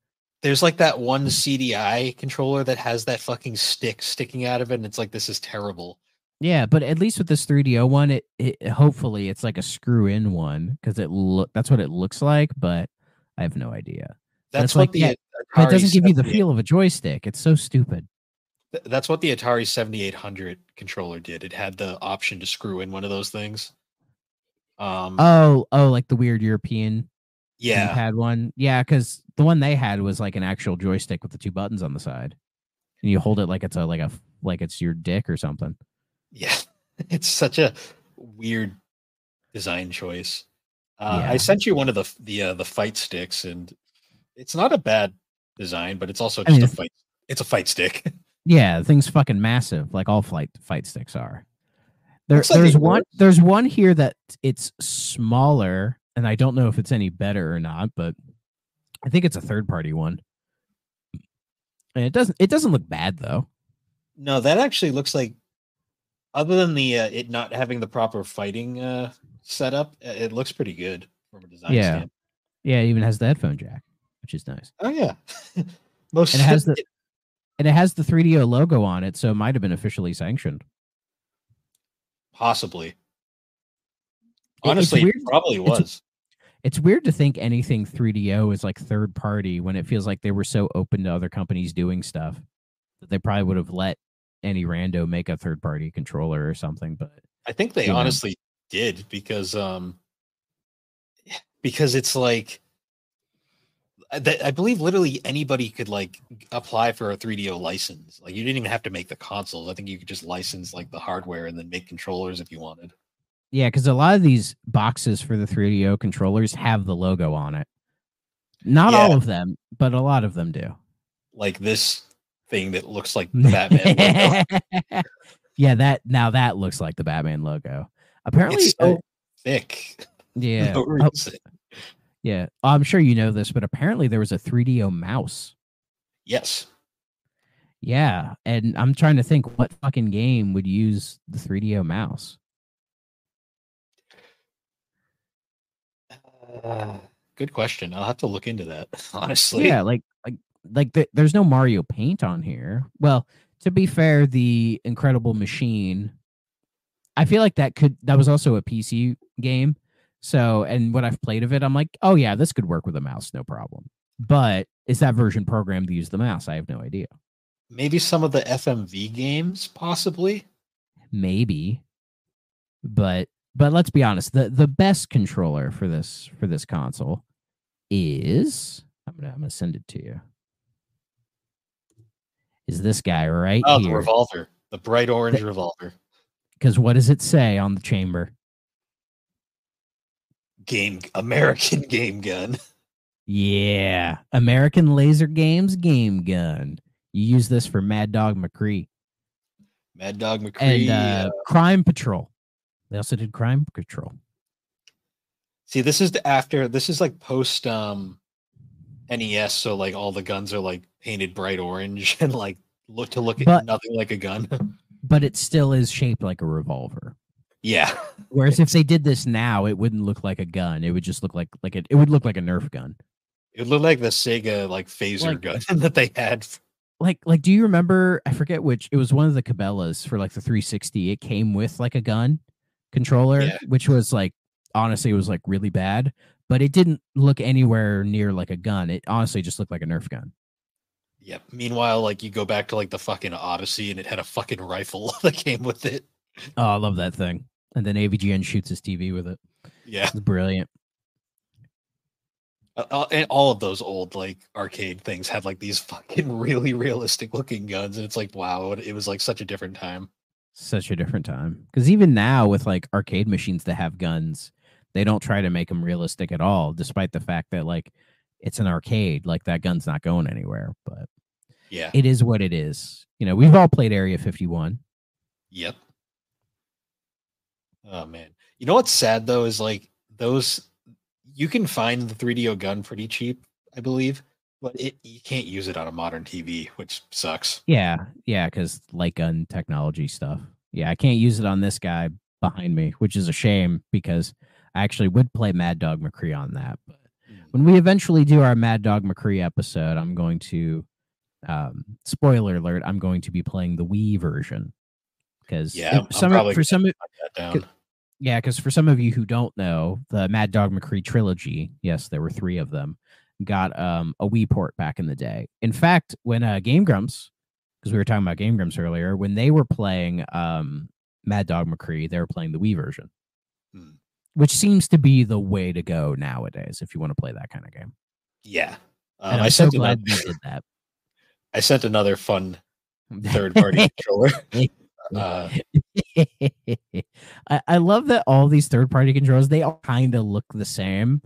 Speaker 5: there's like that one CDI controller that has that fucking stick sticking out of it, and it's like this is terrible.
Speaker 6: Yeah, but at least with this 3DO one, it hopefully it's like a screw-in one, because that's what it looks like, but I have no idea.
Speaker 5: That's
Speaker 6: like,
Speaker 5: what the
Speaker 6: yeah, But it
Speaker 5: Atari
Speaker 6: doesn't give you the
Speaker 5: 78
Speaker 6: feel of a joystick. It's so stupid.
Speaker 5: That's what the Atari 7800 controller did. It had the option to screw in one of those things.
Speaker 6: Oh, like the weird European
Speaker 5: Yeah,
Speaker 6: D-pad one. Yeah, because the one they had was like an actual joystick with the two buttons on the side, and you hold it like it's like it's your dick or something.
Speaker 5: yeah. It's such a weird design choice.
Speaker 6: Yeah.
Speaker 5: I sent you one of the fight sticks, and it's not a bad design, but it's also
Speaker 6: I mean,
Speaker 5: just a fight. It's a fight stick.
Speaker 6: Yeah, the thing's fucking massive, like all fight sticks are.
Speaker 5: Looks like
Speaker 6: There's
Speaker 5: it
Speaker 6: one.
Speaker 5: works.
Speaker 6: There's one here that it's smaller, and I don't know if it's any better or not, but I think it's a third party one. And it doesn't look bad though.
Speaker 5: No, that actually looks like, other than the it not having the proper fighting setup, it looks pretty good from a design
Speaker 6: Yeah.
Speaker 5: standpoint.
Speaker 6: Yeah, it even has the headphone jack, which is nice.
Speaker 5: Oh yeah, most
Speaker 6: And it has the 3DO logo on it, so it might have been officially sanctioned.
Speaker 5: possibly.
Speaker 6: It's
Speaker 5: Honestly,
Speaker 6: weird-
Speaker 5: it probably was.
Speaker 6: It's weird to think anything 3DO is like third party when it feels like they were so open to other companies doing stuff that they probably would have let any rando make a third party controller or something. But
Speaker 5: I think they honestly did because it's like I believe literally anybody could like apply for a 3DO license. Like you didn't even have to make the consoles. I think you could just license like the hardware and then make controllers if you wanted.
Speaker 6: Yeah, because a lot of these boxes for the 3DO controllers have the logo on it. Not all of them, but a lot of them do.
Speaker 5: Like this thing that looks like the Batman logo.
Speaker 6: Yeah, that looks like the Batman logo. Apparently,
Speaker 5: it's so thick.
Speaker 6: Yeah.
Speaker 5: No reason.
Speaker 6: Yeah. I'm sure you know this, but apparently there was a 3DO mouse.
Speaker 5: Yes.
Speaker 6: Yeah. And I'm trying to think what fucking game would use the 3DO mouse.
Speaker 5: Good question. I'll have to look into that, honestly.
Speaker 6: Yeah, there's no Mario Paint on here. Well, to be fair, the Incredible Machine, I feel like that was also a PC game. So, and when I've played of it, I'm like, oh yeah, this could work with a mouse, no problem. But is that version programmed to use the mouse? I have no idea.
Speaker 5: Maybe some of the FMV games, possibly.
Speaker 6: Maybe. But let's be honest, the best controller for this console is I'm gonna send it to you. Is this guy right here?
Speaker 5: The revolver, the bright orange revolver.
Speaker 6: Because what does it say on the chamber?
Speaker 5: American game gun.
Speaker 6: Yeah, American Laser Games game gun. You use this for Mad Dog McCree.
Speaker 5: Mad Dog McCree
Speaker 6: and Crime Patrol. They also did Crime Patrol.
Speaker 5: See, this is like post NES, so like all the guns are like painted bright orange and like look at nothing like a gun.
Speaker 6: But it still is shaped like a revolver.
Speaker 5: Yeah.
Speaker 6: Whereas if they did this now, it wouldn't look like a gun. It would just look like it would look like a Nerf gun.
Speaker 5: It would look like the Sega like phaser gun that they had.
Speaker 6: Like, do you remember? I forget which. It was one of the Cabela's for like the 360. It came with like a gun controller, which was like honestly, it was like really bad. But it didn't look anywhere near like a gun. It honestly just looked like a Nerf gun.
Speaker 5: Yep. Meanwhile, like you go back to like the fucking Odyssey, and it had a fucking rifle that came with it.
Speaker 6: Oh, I love that thing. And then AVGN shoots his TV with it.
Speaker 5: Yeah,
Speaker 6: it's brilliant.
Speaker 5: And all of those old like arcade things had like these fucking really realistic looking guns, and it's like wow, it was like such a different time.
Speaker 6: Such a different time. Because even now with like arcade machines that have guns, they don't try to make them realistic at all, despite the fact that like it's an arcade, like that gun's not going anywhere. But
Speaker 5: yeah,
Speaker 6: it is what it is. You know, we've all played Area 51.
Speaker 5: Yep. Oh man, you know what's sad though is like those. You can find the 3DO gun pretty cheap, I believe, but you can't use it on a modern TV, which sucks.
Speaker 6: Yeah, because light gun technology stuff. Yeah, I can't use it on this guy behind me, which is a shame because I actually would play Mad Dog McCree on that. But when we eventually do our Mad Dog McCree episode, I'm going to, spoiler alert, I'm going to be playing the Wii version. Because because for some of you who don't know, the Mad Dog McCree trilogy, yes, there were 3 of them, got a Wii port back in the day. In fact, when Game Grumps, because we were talking about Game Grumps earlier, when they were playing Mad Dog McCree, they were playing the Wii version, which seems to be the way to go nowadays if you want to play that kind of game.
Speaker 5: Yeah.
Speaker 6: I'm so glad we did that.
Speaker 5: I sent another fun third-party controller.
Speaker 6: I love that all these third-party controllers, they all kind of look the same.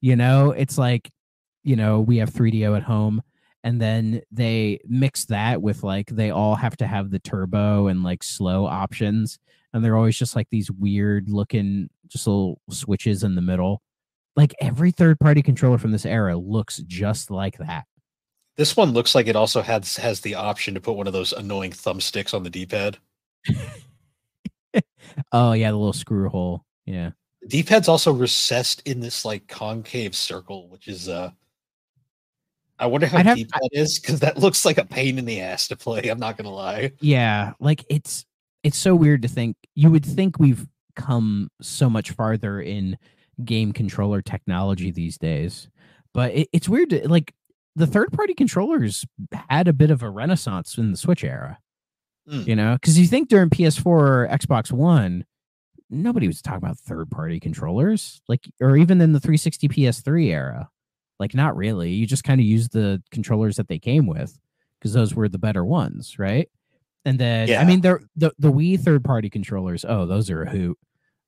Speaker 6: You know, it's like, you know, we have 3DO at home, and then they mix that with like they all have to have the turbo and like slow options, and they're always just like these weird looking just little switches in the middle. Like every third-party controller from this era looks just like that.
Speaker 5: This one looks like it also has the option to put one of those annoying thumbsticks on the D-pad.
Speaker 6: Oh yeah, the little screw hole. Yeah.
Speaker 5: The D-pad's also recessed in this like concave circle, which is I wonder how deep that is, because that looks like a pain in the ass to play. I'm not gonna lie.
Speaker 6: Yeah, like it's so weird to think. You would think we've come so much farther in game controller technology these days. But it's weird to, like, the third-party controllers had a bit of a renaissance in the Switch era. You know, because you think during PS4 or Xbox One, nobody was talking about third-party controllers, like, or even in the 360 PS3 era. Like, not really. You just kind of used the controllers that they came with because those were the better ones, right? And then, I mean, the Wii third-party controllers, oh, those are a hoot.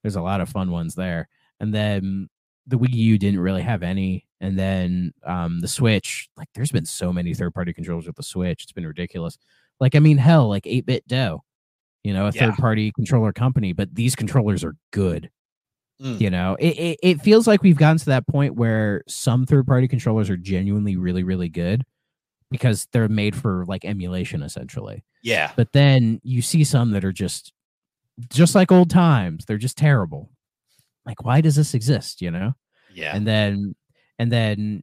Speaker 6: There's a lot of fun ones there. And then the Wii U didn't really have any. And then the Switch, like, there's been so many third-party controllers with the Switch. It's been ridiculous. Like, I mean, hell, like 8-Bit Do, you know, a third-party controller company, but these controllers are good. You know, it feels like we've gotten to that point where some third-party controllers are genuinely really, really good because they're made for, like, emulation, essentially.
Speaker 5: Yeah.
Speaker 6: But then you see some that are just like old times. They're just terrible. Like, why does this exist, you know?
Speaker 5: Yeah.
Speaker 6: And then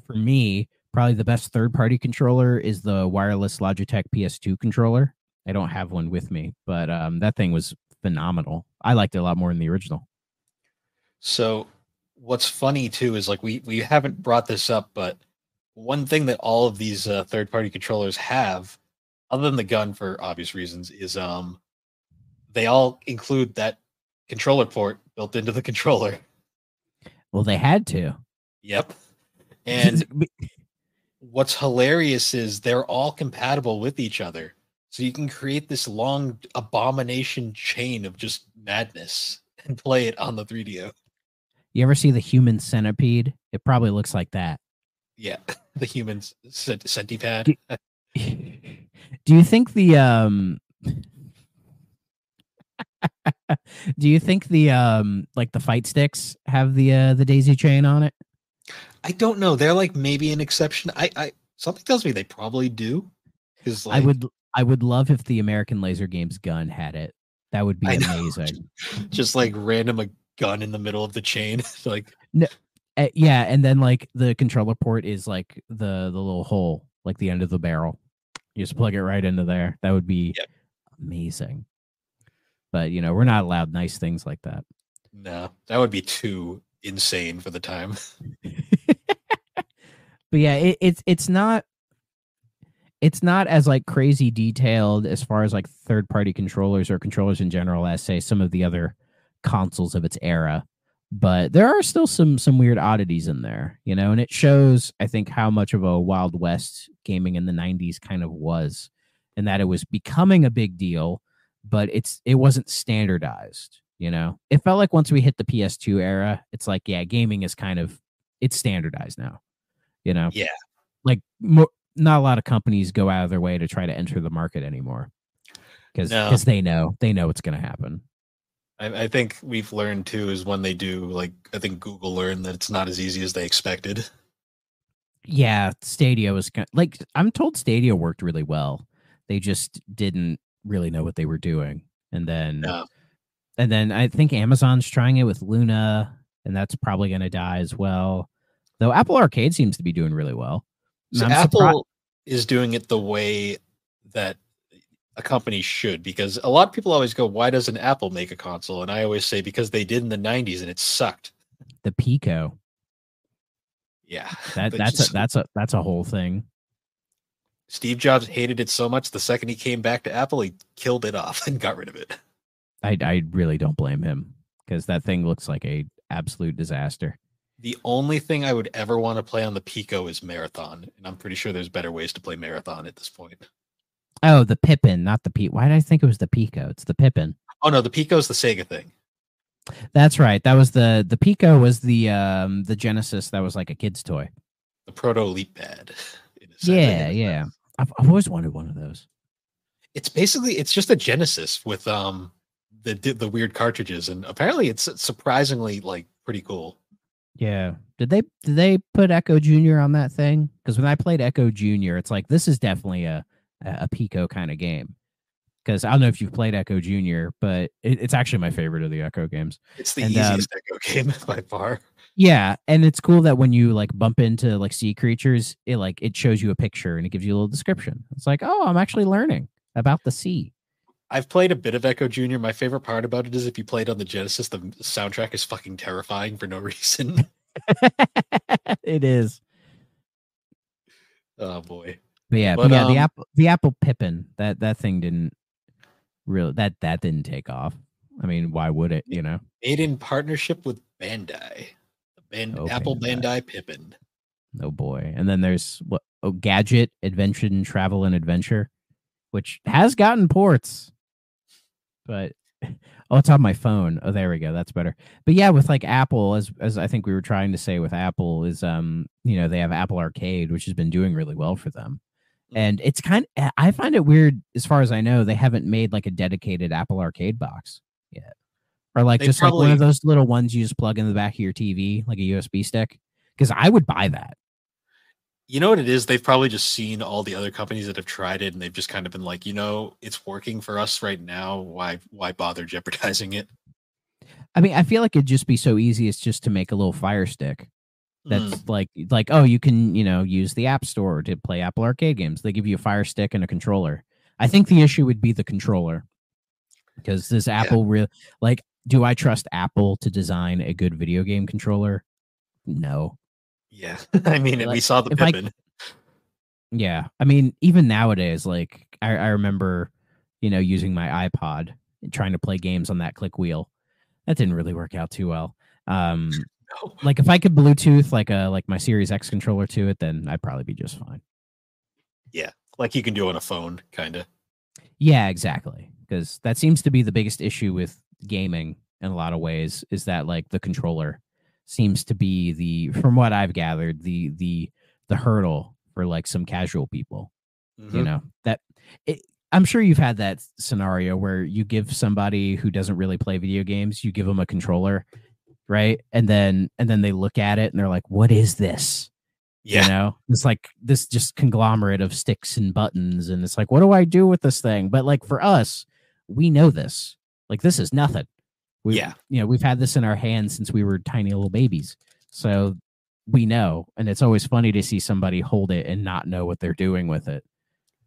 Speaker 6: for me, probably the best third-party controller is the wireless Logitech PS2 controller. I don't have one with me, but that thing was phenomenal. I liked it a lot more than the original.
Speaker 5: So what's funny too is, like, we haven't brought this up, but one thing that all of these third-party controllers have, other than the gun for obvious reasons, is they all include that controller port built into the controller.
Speaker 6: Well, they had to.
Speaker 5: Yep. And what's hilarious is they're all compatible with each other. So you can create this long abomination chain of just madness and play it on the 3DO.
Speaker 6: You ever see the human centipede? It probably looks like that.
Speaker 5: Yeah, the human centipede.
Speaker 6: Do you think the do you think the like the fight sticks have the daisy chain on it?
Speaker 5: I don't know. They're like maybe an exception. I something tells me they probably do. Because, like,
Speaker 6: I would love if the American Laser Games gun had it. That would be amazing.
Speaker 5: Just like random a gun in the middle of the chain. Like,
Speaker 6: no, yeah, and then like the controller port is like the little hole, like the end of the barrel. You just plug it right into there. That would be amazing. But, you know, we're not allowed nice things like that.
Speaker 5: No, that would be too insane for the time.
Speaker 6: But yeah, it's not as like crazy detailed as far as like third-party controllers or controllers in general as, say, some of the other consoles of its era. But there are still some weird oddities in there, you know, and it shows, I think, how much of a Wild West gaming in the 90s kind of was, and that it was becoming a big deal, but it wasn't standardized, you know. It felt like once we hit the PS2 era, it's like, yeah, gaming is it's standardized now, you know.
Speaker 5: Yeah.
Speaker 6: Like not a lot of companies go out of their way to try to enter the market anymore because they know what's going to happen.
Speaker 5: I think we've learned too is when they do, like, I think Google learned that it's not as easy as they expected.
Speaker 6: Yeah, Stadia was like, I'm told Stadia worked really well. They just didn't really know what they were doing. And then I think Amazon's trying it with Luna, and that's probably going to die as well. Though Apple Arcade seems to be doing really well.
Speaker 5: So Apple is doing it the way that a company should, because a lot of people always go, why doesn't Apple make a console? And I always say, because they did in the 90s and it sucked.
Speaker 6: The Pico.
Speaker 5: Yeah.
Speaker 6: That's a whole thing.
Speaker 5: Steve Jobs hated it so much, the second he came back to Apple, he killed it off and got rid of it.
Speaker 6: I really don't blame him, because that thing looks like a absolute disaster.
Speaker 5: The only thing I would ever want to play on the Pico is Marathon, and I'm pretty sure there's better ways to play Marathon at this point.
Speaker 6: Oh, the Pippin, not the Why did I think it was the Pico? It's the Pippin.
Speaker 5: Oh no, the Pico's the Sega thing.
Speaker 6: That's right. That was the Pico was the Genesis that was like a kid's toy.
Speaker 5: The Proto Elite Pad.
Speaker 6: Yeah. I've always wanted one of those.
Speaker 5: It's just a Genesis with the weird cartridges, and apparently it's surprisingly like pretty cool.
Speaker 6: Yeah. Did they put Echo Jr. on that thing? Because when I played Echo Jr., it's like, this is definitely a Pico kind of game. Because I don't know if you've played Echo Jr., but it's actually my favorite of the Echo games.
Speaker 5: It's the easiest Echo game by far.
Speaker 6: Yeah, and it's cool that when you like bump into like sea creatures, it shows you a picture and it gives you a little description. It's like, oh, I'm actually learning about the sea.
Speaker 5: I've played a bit of Echo Junior. My favorite part about it is if you play it on the Genesis, the soundtrack is fucking terrifying for no reason.
Speaker 6: It is.
Speaker 5: Oh boy.
Speaker 6: But yeah, the Apple Pippin, that thing didn't really that didn't take off. I mean, why would it, you know?
Speaker 5: Made in partnership with Bandai. Apple Bandai Pippin.
Speaker 6: Oh boy. And then there's Gadget, Adventure, Travel and Adventure, which has gotten ports. But it's on my phone. Oh, there we go. That's better. But yeah, with like Apple, as I think we were trying to say with Apple, is they have Apple Arcade, which has been doing really well for them. And it's I find it weird, as far as I know, they haven't made like a dedicated Apple Arcade box yet. Or like just like one of those little ones you just plug in the back of your TV, like a USB stick. Because I would buy that.
Speaker 5: You know what it is? They've probably just seen all the other companies that have tried it, and they've just kind of been like, it's working for us right now. Why bother jeopardizing it?
Speaker 6: I mean, I feel like it'd just be so easy. It's just to make a little Fire Stick. That's like, oh, you can, use the App Store to play Apple Arcade games. They give you a Fire Stick and a controller. I think the issue would be the controller, because this Apple do I trust Apple to design a good video game controller? No.
Speaker 5: Yeah. I mean, we saw the Pippin.
Speaker 6: Yeah. I mean, even nowadays, like I remember, using my iPod and trying to play games on that click wheel. That didn't really work out too well. No. Like if I could Bluetooth like my Series X controller to it, then I'd probably be just fine.
Speaker 5: Yeah. Like you can do on a phone, kind of.
Speaker 6: Yeah, exactly. Because that seems to be the biggest issue with gaming in a lot of ways, is that like the controller seems to be from what I've gathered, the hurdle for like some casual people. I'm sure you've had that scenario where you give somebody who doesn't really play video games, you give them a controller, right? And then they look at it and they're like, what is this?
Speaker 5: Yeah.
Speaker 6: It's like this just conglomerate of sticks and buttons. And it's like, what do I do with this thing? But like for us, we know this. Like this is nothing. We've had this in our hands since we were tiny little babies. So we know. And it's always funny to see somebody hold it and not know what they're doing with it.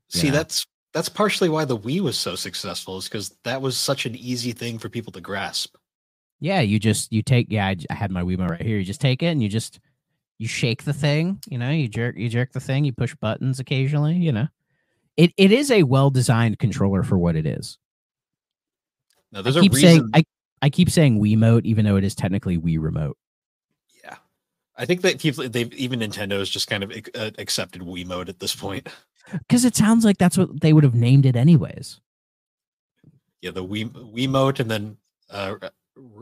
Speaker 5: See, that's partially why the Wii was so successful, is because that was such an easy thing for people to grasp. Yeah,
Speaker 6: you take, I had my Wiimote right here. You just take it and you shake the thing, you jerk the thing, you push buttons occasionally, It is a well-designed controller for what it is.
Speaker 5: Now, there's a reason.
Speaker 6: I keep saying Wiimote, even though it is technically Wii Remote.
Speaker 5: Yeah. I think that even Nintendo has just kind of accepted Wiimote at this point.
Speaker 6: Because it sounds like that's what they would have named it anyways.
Speaker 5: Yeah, the Wiimote, and then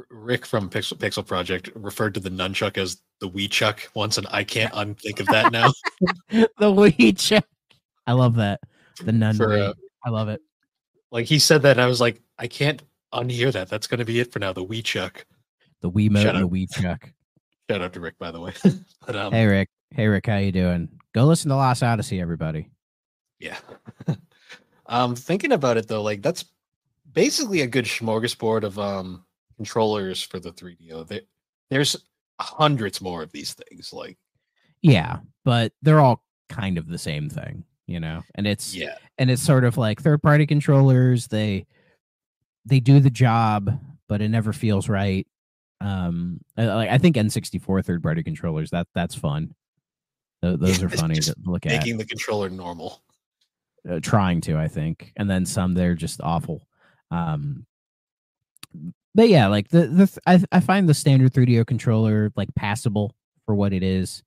Speaker 5: Rick from Pixel Project referred to the nunchuck as the Wii Chuck once, and I can't unthink of that now.
Speaker 6: The Wii Chuck. I love that. The Wii. I love it.
Speaker 5: Like he said that, and I was like, I can't unhear that. That's going to be it for now. The Wii Chuck.
Speaker 6: The Wiimote and the Wii Chuck.
Speaker 5: Shout out to Rick, by the way. But,
Speaker 6: Hey Rick, how you doing? Go listen to Lost Odyssey, everybody.
Speaker 5: Yeah. Thinking about it though, like that's basically a good smorgasbord of controllers for the 3DO. There's hundreds more of these things. Like,
Speaker 6: yeah, but they're all kind of the same thing, And it's sort of like third-party controllers. They do the job, but it never feels right. I think N64 third-party controllers, that's fun. Those are funny to look at.
Speaker 5: Making the controller normal.
Speaker 6: Trying to, I think, and then some they're just awful. But yeah, like I find the standard 3DO controller like passable for what it is.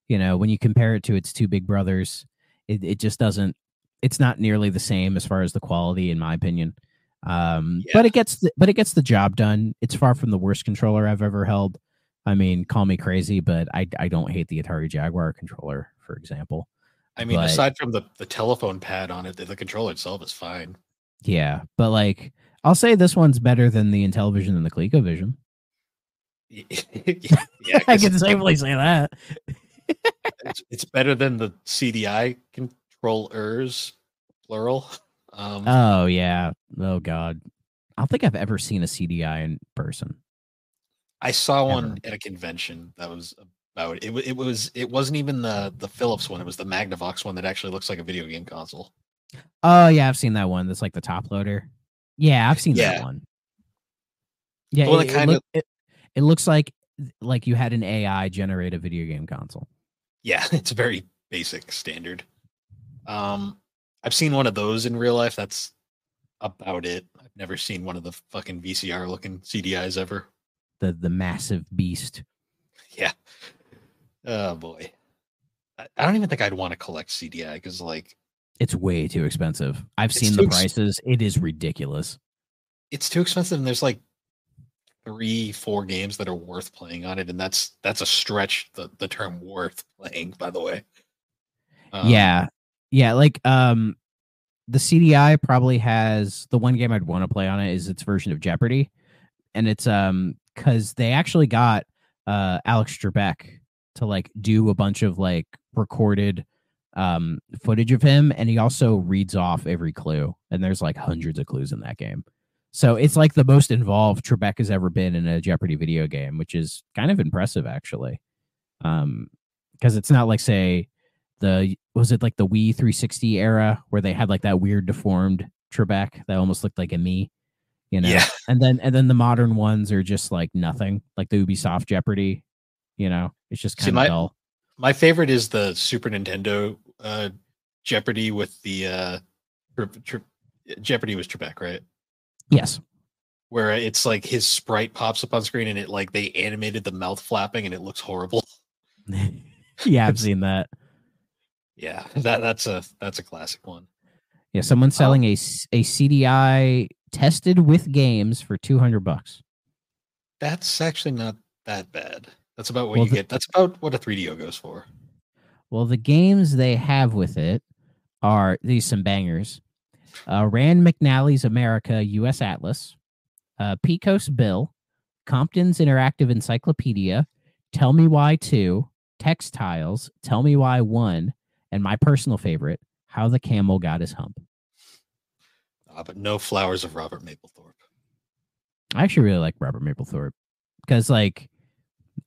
Speaker 6: When you compare it to its two big brothers, it just doesn't. It's not nearly the same as far as the quality, in my opinion. But it gets the job done. It's far from the worst controller I've ever held. I mean, call me crazy, but I don't hate the Atari Jaguar controller, for example.
Speaker 5: I mean, aside from the telephone pad on it, the controller itself is fine.
Speaker 6: Yeah, but like I'll say this one's better than the Intellivision and the ColecoVision.
Speaker 5: Yeah,
Speaker 6: I can safely say that.
Speaker 5: It's better than the CDI controllers, plural.
Speaker 6: Oh yeah. Oh god. I don't think I've ever seen a CDI in person.
Speaker 5: I saw one at a convention that was about it. It wasn't even the Philips one. It was the Magnavox one that actually looks like a video game console.
Speaker 6: Oh yeah, I've seen that one. That's like the top loader. Yeah, I've seen that
Speaker 5: Yeah.
Speaker 6: one. Yeah,
Speaker 5: The one that kind of
Speaker 6: it looks like you had an AI generate a video game console.
Speaker 5: yeah, it's very basic standard. I've seen one of those in real life. That's about it. I've never seen one of the fucking VCR looking CDIs ever.
Speaker 6: The massive beast.
Speaker 5: Yeah. Oh boy. I don't even think I'd want to collect CDI because like
Speaker 6: It's way too expensive. I've
Speaker 5: It's
Speaker 6: seen
Speaker 5: too
Speaker 6: the
Speaker 5: ex-
Speaker 6: prices. It is ridiculous.
Speaker 5: it's too expensive and there's like 3-4 games that are worth playing on it, and that's a stretch, the term worth playing, by the way.
Speaker 6: Yeah. Like the CDI probably has the one game I'd want to play on it is its version of Jeopardy. And it's because they actually got Alex Trebek to like do a bunch of like recorded footage of him, and he also reads off every clue, and there's like hundreds of clues in that game. So it's like the most involved Trebek has ever been in a Jeopardy video game, which is kind of impressive actually. Because it's not like, say, was it like the Wii 360 era where they had like that weird deformed Trebek that almost looked like a me, you know?
Speaker 5: Yeah.
Speaker 6: And then the modern ones are just like nothing, like the Ubisoft Jeopardy, you know? It's just kind of dull.
Speaker 5: My favorite is the Super Nintendo Jeopardy with the Jeopardy was Trebek, right?
Speaker 6: Yes.
Speaker 5: Where it's like his sprite pops up on screen and it like they animated the mouth flapping and it looks horrible.
Speaker 6: Yeah, I've seen that.
Speaker 5: Yeah, that's a classic one.
Speaker 6: Yeah, someone's selling a CDI tested with games for $200.
Speaker 5: That's actually not that bad. That's about what you get. That's about what a 3DO goes for.
Speaker 6: Well, the games they have with it are some bangers. Rand McNally's America U.S. Atlas, Pecos Bill, Compton's Interactive Encyclopedia, Tell Me Why 2, Textiles, Tell Me Why 1, and my personal favorite, How the Camel Got His Hump.
Speaker 5: But no Flowers of Robert Mapplethorpe.
Speaker 6: I actually really like Robert Mapplethorpe because, like,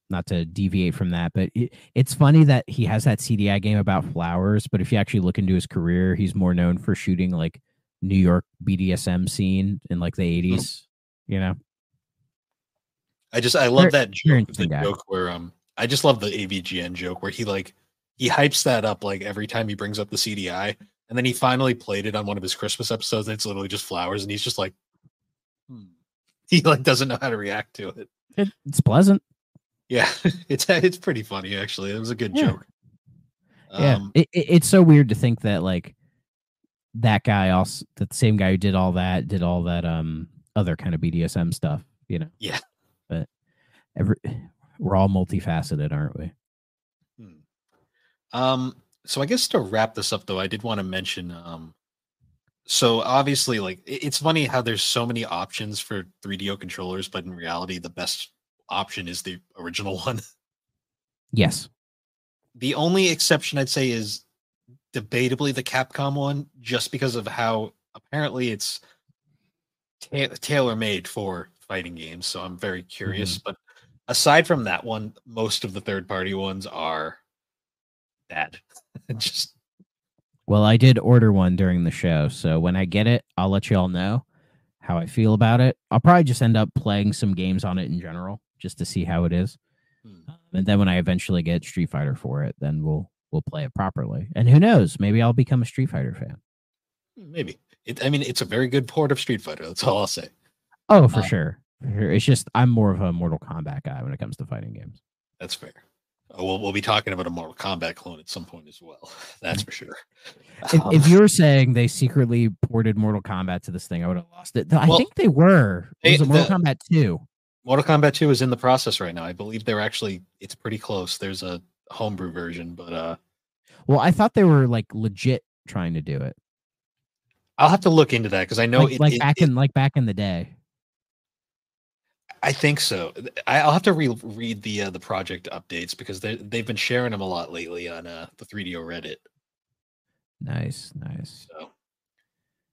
Speaker 6: not to deviate from that, but it's funny that he has that CDI game about flowers, but if you actually look into his career, he's more known for shooting, like, New York BDSM scene in, like, the 80s, you know?
Speaker 5: I love that joke, joke where, I just love the AVGN joke where he hypes that up, like, every time he brings up the CDI, and then he finally played it on one of his Christmas episodes, and it's literally just flowers, and he's just like, he, like, doesn't know how to react to it.
Speaker 6: It's pleasant.
Speaker 5: Yeah, it's pretty funny, actually. It was a good joke.
Speaker 6: Yeah, it's so weird to think that, like, that guy also, the same guy who did all that other kind of BDSM stuff, you know?
Speaker 5: Yeah.
Speaker 6: But we're all multifaceted, aren't we?
Speaker 5: So I guess to wrap this up, though, I did want to mention, so obviously, like, it's funny how there's so many options for 3DO controllers, but in reality, the best option is the original one.
Speaker 6: Yes.
Speaker 5: The only exception I'd say is debatably the Capcom one, just because of how apparently it's tailor-made for fighting games. So I'm very curious. But aside from that one, most of the third-party ones are bad.
Speaker 6: Well, I did order one during the show, so when I get it, I'll let you all know how I feel about it. I'll probably just end up playing some games on it in general, just to see how it is. And then when I eventually get Street Fighter for it, then we'll play it properly. And who knows? Maybe I'll become a Street Fighter fan.
Speaker 5: Maybe. It's a very good port of Street Fighter. That's all I'll say.
Speaker 6: Oh, for sure. It's just I'm more of a Mortal Kombat guy when it comes to fighting games.
Speaker 5: That's fair. We'll be talking about a Mortal Kombat clone at some point as well. That's for sure.
Speaker 6: If you were saying they secretly ported Mortal Kombat to this thing, I would have lost it. I think they were. It was Mortal Kombat 2.
Speaker 5: Mortal Kombat 2 is in the process right now. I believe it's pretty close. There's a homebrew version, but
Speaker 6: well, I thought they were like legit trying to do it.
Speaker 5: I'll have to look into that because I know
Speaker 6: back in the day.
Speaker 5: I think so. I'll have to read the project updates because they've been sharing them a lot lately on the 3DO Reddit.
Speaker 6: Nice.
Speaker 5: So,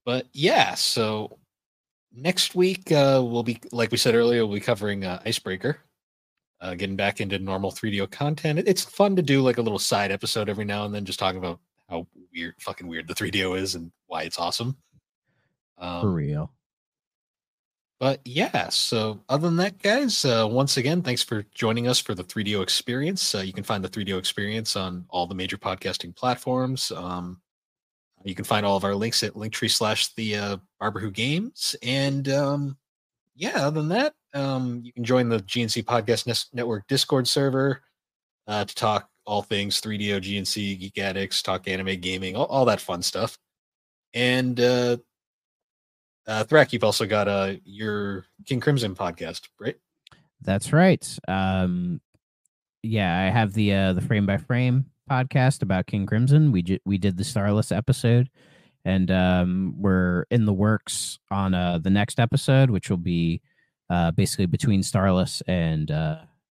Speaker 5: but yeah, so next week we'll be, like we said earlier, we'll be covering Icebreaker, getting back into normal 3DO content. It's fun to do like a little side episode every now and then, just talking about how fucking weird the 3DO is and why it's awesome.
Speaker 6: For real.
Speaker 5: But yeah, so other than that, guys, once again, thanks for joining us for the 3DO Experience. You can find the 3DO Experience on all the major podcasting platforms. You can find all of our links at linktree / the Barber Who Games. And yeah, other than that, you can join the GNC Podcast Network Discord server to talk all things 3DO, GNC, Geek Addicts, talk anime, gaming, all that fun stuff. And Thrak, you've also got your King Crimson podcast, right?
Speaker 6: That's right. Yeah, I have the Frame by Frame podcast about King Crimson. We did the Starless episode, and we're in the works on the next episode, which will be basically between Starless and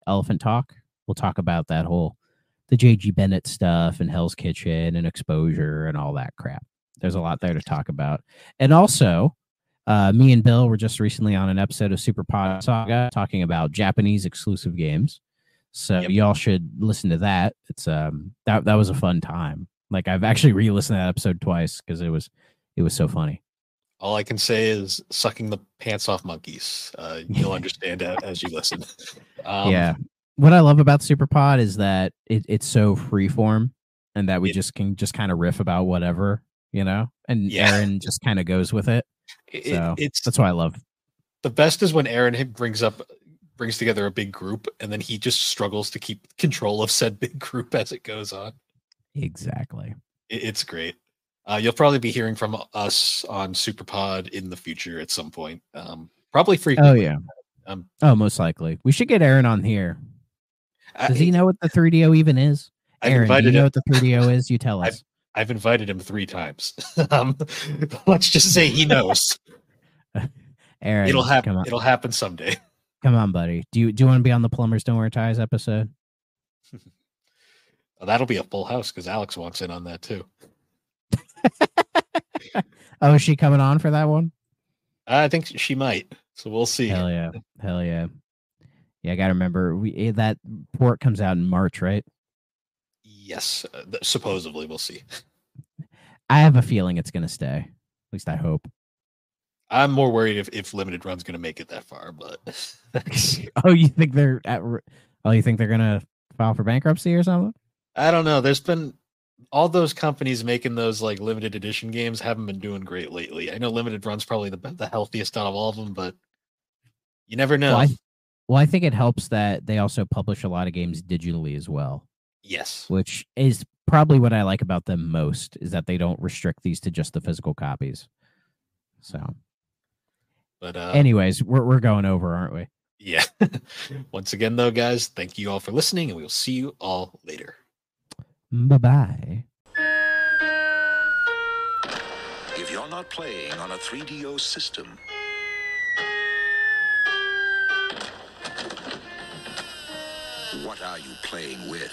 Speaker 6: Elephant Talk. We'll talk about that whole the J.G. Bennett stuff and Hell's Kitchen and Exposure and all that crap. There's a lot there to talk about, and also. Me and Bill were just recently on an episode of Super Pod Saga talking about Japanese exclusive games. So y'all should listen to that. It's that was a fun time. Like I've actually re-listened to that episode twice because it was so funny.
Speaker 5: All I can say is sucking the pants off monkeys. You'll understand as you listen.
Speaker 6: Yeah. What I love about Super Pod is that it's so freeform and that we just can just kind of riff about whatever, and Aaron just kind of goes with it. So that's what I love.
Speaker 5: The best is when Aaron brings together a big group and then he just struggles to keep control of said big group as it goes on.
Speaker 6: Exactly.
Speaker 5: It's great. You'll probably be hearing from us on Superpod in the future at some point. Probably frequently.
Speaker 6: Oh yeah. Most likely. We should get Aaron on here. Does he know what the 3DO even is? Aaron, do you know what the 3DO is? You tell us.
Speaker 5: I've invited him 3 times. Let's just say he knows.
Speaker 6: Aaron,
Speaker 5: it'll happen. It'll happen someday.
Speaker 6: Come on, buddy. Do you want to be on the Plumbers Don't Wear Ties episode?
Speaker 5: That'll be a full house because Alex wants in on that too.
Speaker 6: Oh, is she coming on for that one?
Speaker 5: I think she might. So we'll see.
Speaker 6: Hell yeah. Yeah, I gotta remember that port comes out in March, right?
Speaker 5: Yes, supposedly. We'll see.
Speaker 6: I have a feeling it's going to stay. At least I hope.
Speaker 5: I'm more worried if Limited Run's going to make it that far, but
Speaker 6: you think they're going to file for bankruptcy or something?
Speaker 5: I don't know. There's been all those companies making those like limited edition games haven't been doing great lately. I know Limited Run's probably the healthiest out of all of them, but you never know.
Speaker 6: Well, I think it helps that they also publish a lot of games digitally as well.
Speaker 5: Yes.
Speaker 6: Which is probably what I like about them most, is that they don't restrict these to just the physical copies. So, but anyways, we're going over, aren't we?
Speaker 5: Yeah. Once again, though, guys, thank you all for listening, and we will see you all later.
Speaker 6: Bye-bye.
Speaker 2: If you're not playing on a 3DO system, what are you playing with?